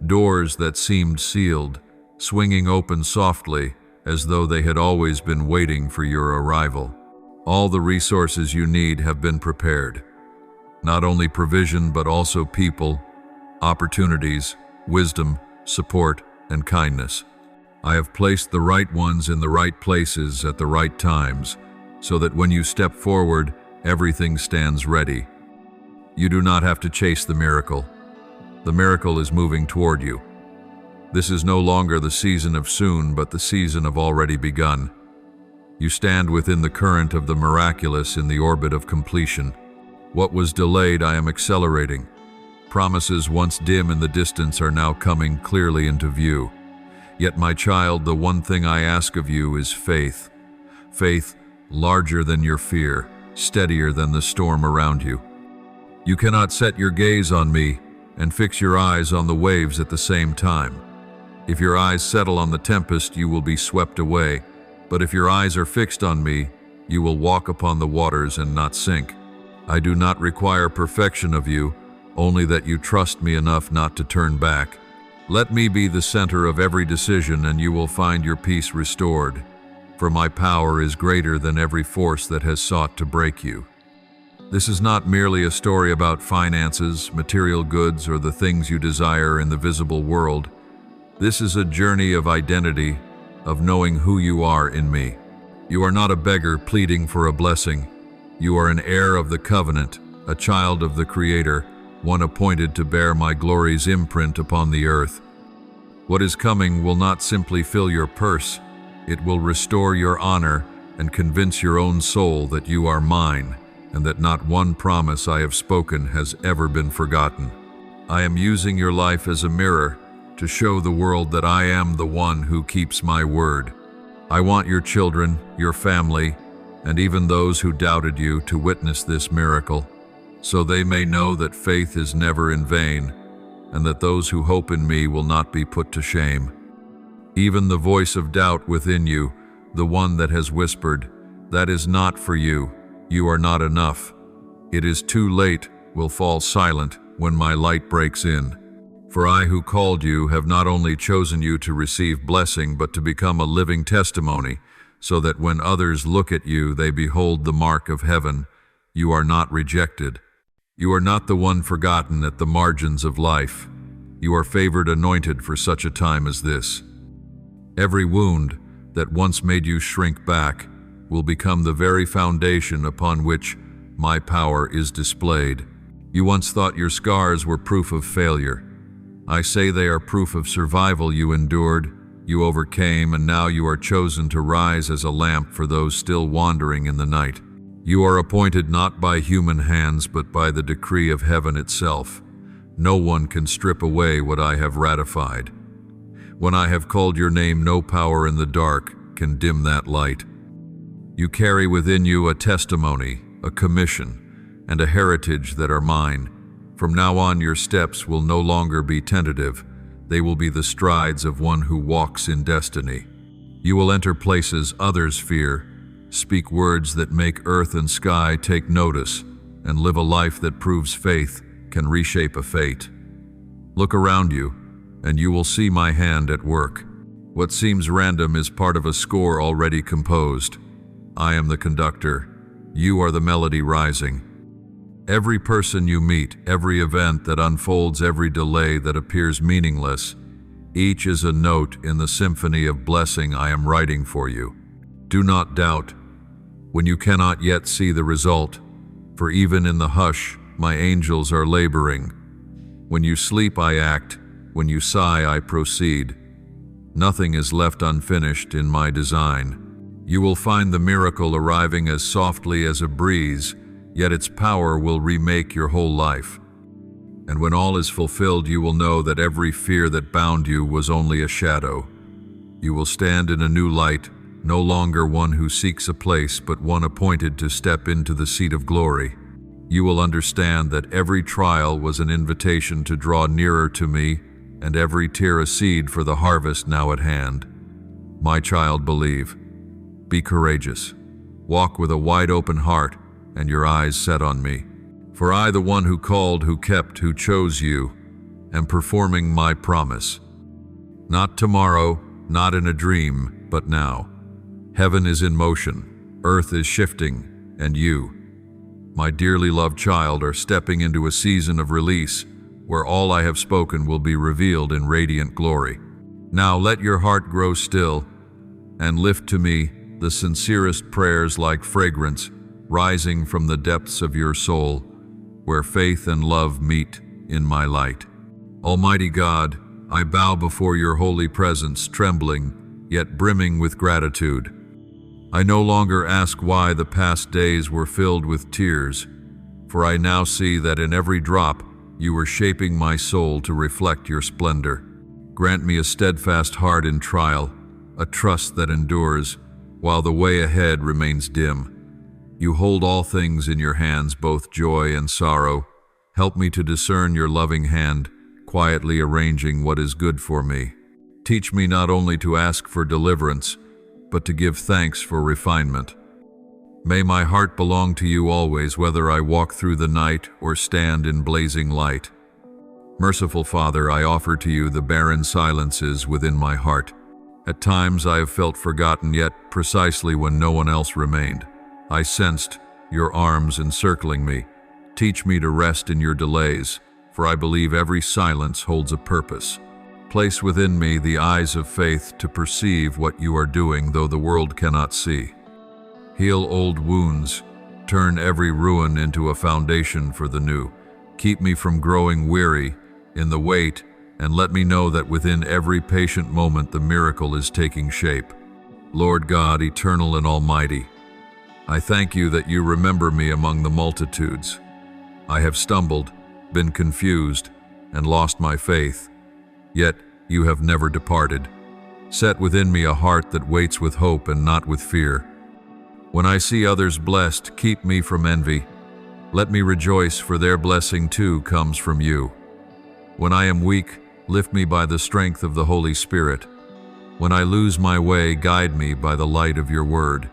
doors that seemed sealed, swinging open softly as though they had always been waiting for your arrival. All the resources you need have been prepared. Not only provision, but also people, opportunities, wisdom, support, and kindness. I have placed the right ones in the right places at the right times, so that when you step forward, everything stands ready. You do not have to chase the miracle. The miracle is moving toward you. This is no longer the season of soon, but the season of already begun. You stand within the current of the miraculous in the orbit of completion. What was delayed, I am accelerating. Promises once dim in the distance are now coming clearly into view. Yet, my child, the one thing I ask of you is faith. Faith larger than your fear, steadier than the storm around you. You cannot set your gaze on me and fix your eyes on the waves at the same time. If your eyes settle on the tempest, you will be swept away. But if your eyes are fixed on me, you will walk upon the waters and not sink. I do not require perfection of you, only that you trust me enough not to turn back. Let me be the center of every decision, and you will find your peace restored. For my power is greater than every force that has sought to break you. This is not merely a story about finances, material goods, or the things you desire in the visible world. This is a journey of identity, of knowing who you are in me. You are not a beggar pleading for a blessing. You are an heir of the covenant, a child of the Creator, one appointed to bear my glory's imprint upon the earth. What is coming will not simply fill your purse. It will restore your honor and convince your own soul that you are mine, and that not one promise I have spoken has ever been forgotten. I am using your life as a mirror to show the world that I am the one who keeps my word. I want your children, your family, and even those who doubted you to witness this miracle, so they may know that faith is never in vain, and that those who hope in me will not be put to shame. Even the voice of doubt within you, the one that has whispered, "That is not for you, you are not enough. It is too late," will fall silent when my light breaks in. For I who called you have not only chosen you to receive blessing, but to become a living testimony, so that when others look at you, they behold the mark of heaven. You are not rejected. You are not the one forgotten at the margins of life. You are favored, anointed for such a time as this. Every wound that once made you shrink back will become the very foundation upon which my power is displayed. You once thought your scars were proof of failure. I say they are proof of survival. You endured, you overcame, and now you are chosen to rise as a lamp for those still wandering in the night. You are appointed not by human hands, but by the decree of heaven itself. No one can strip away what I have ratified. When I have called your name, no power in the dark can dim that light. You carry within you a testimony, a commission, and a heritage that are mine. From now on, your steps will no longer be tentative. They will be the strides of one who walks in destiny. You will enter places others fear, speak words that make earth and sky take notice, and live a life that proves faith can reshape a fate. Look around you, and you will see my hand at work. What seems random is part of a score already composed. I am the conductor. You are the melody rising. Every person you meet, every event that unfolds, every delay that appears meaningless, each is a note in the symphony of blessing I am writing for you. Do not doubt when you cannot yet see the result, for even in the hush, my angels are laboring. When you sleep, I act. When you sigh, I proceed. Nothing is left unfinished in my design. You will find the miracle arriving as softly as a breeze, yet its power will remake your whole life. And when all is fulfilled, you will know that every fear that bound you was only a shadow. You will stand in a new light, no longer one who seeks a place, but one appointed to step into the seat of glory. You will understand that every trial was an invitation to draw nearer to me, and every tear a seed for the harvest now at hand. My child, believe. Be courageous. Walk with a wide open heart, and your eyes set on me. For I, the one who called, who kept, who chose you, am performing my promise. Not tomorrow, not in a dream, but now. Heaven is in motion, earth is shifting, and you, my dearly loved child, are stepping into a season of release where all I have spoken will be revealed in radiant glory. Now let your heart grow still and lift to me the sincerest prayers like fragrance rising from the depths of your soul. where faith and love meet in my light. Almighty God, I bow before your holy presence, trembling, yet brimming with gratitude. I no longer ask why the past days were filled with tears, for I now see that in every drop you were shaping my soul to reflect your splendor. Grant me a steadfast heart in trial, a trust that endures, while the way ahead remains dim. You hold all things in your hands, both joy and sorrow. Help me to discern your loving hand, quietly arranging what is good for me. Teach me not only to ask for deliverance, but to give thanks for refinement. May my heart belong to you always, whether I walk through the night or stand in blazing light. Merciful Father, I offer to you the barren silences within my heart. At times I have felt forgotten, yet precisely when no one else remained, I sensed your arms encircling me. Teach me to rest in your delays, for I believe every silence holds a purpose. Place within me the eyes of faith to perceive what you are doing, though the world cannot see. Heal old wounds, turn every ruin into a foundation for the new. Keep me from growing weary in the wait, and let me know that within every patient moment the miracle is taking shape. Lord God, eternal and almighty, I thank you that you remember me among the multitudes. I have stumbled, been confused, and lost my faith, yet you have never departed. Set within me a heart that waits with hope and not with fear. When I see others blessed, keep me from envy. Let me rejoice, for their blessing too comes from you. When I am weak, lift me by the strength of the Holy Spirit. When I lose my way, guide me by the light of your word.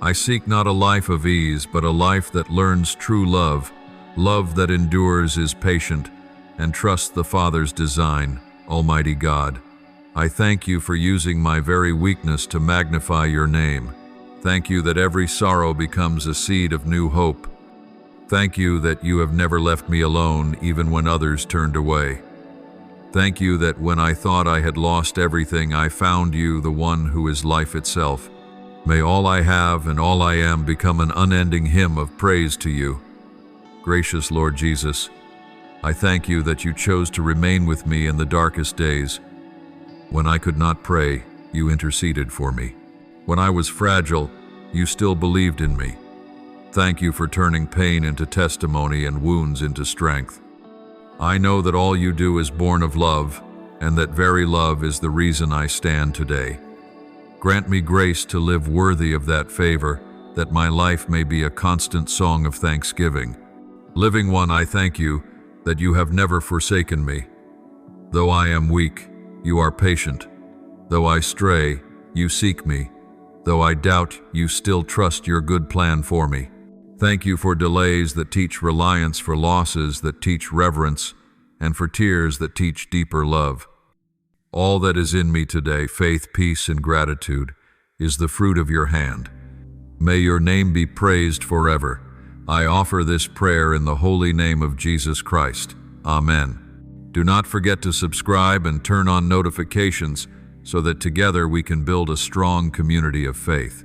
I seek not a life of ease, but a life that learns true love, love that endures, is patient, and trusts the Father's design. Almighty God, I thank you for using my very weakness to magnify your name. Thank you that every sorrow becomes a seed of new hope. Thank you that you have never left me alone, even when others turned away. Thank you that when I thought I had lost everything, I found you, the one who is life itself. May all I have and all I am become an unending hymn of praise to you. Gracious Lord Jesus, I thank you that you chose to remain with me in the darkest days. When I could not pray, you interceded for me. When I was fragile, you still believed in me. Thank you for turning pain into testimony and wounds into strength. I know that all you do is born of love, and that very love is the reason I stand today. Grant me grace to live worthy of that favor, that my life may be a constant song of thanksgiving. Living One, I thank you that you have never forsaken me. Though I am weak, you are patient. Though I stray, you seek me. Though I doubt, you still trust your good plan for me. Thank you for delays that teach reliance, for losses that teach reverence, and for tears that teach deeper love. All that is in me today, faith, peace, and gratitude, is the fruit of your hand. May your name be praised forever. I offer this prayer in the holy name of Jesus Christ. Amen. Do not forget to subscribe and turn on notifications so that together we can build a strong community of faith.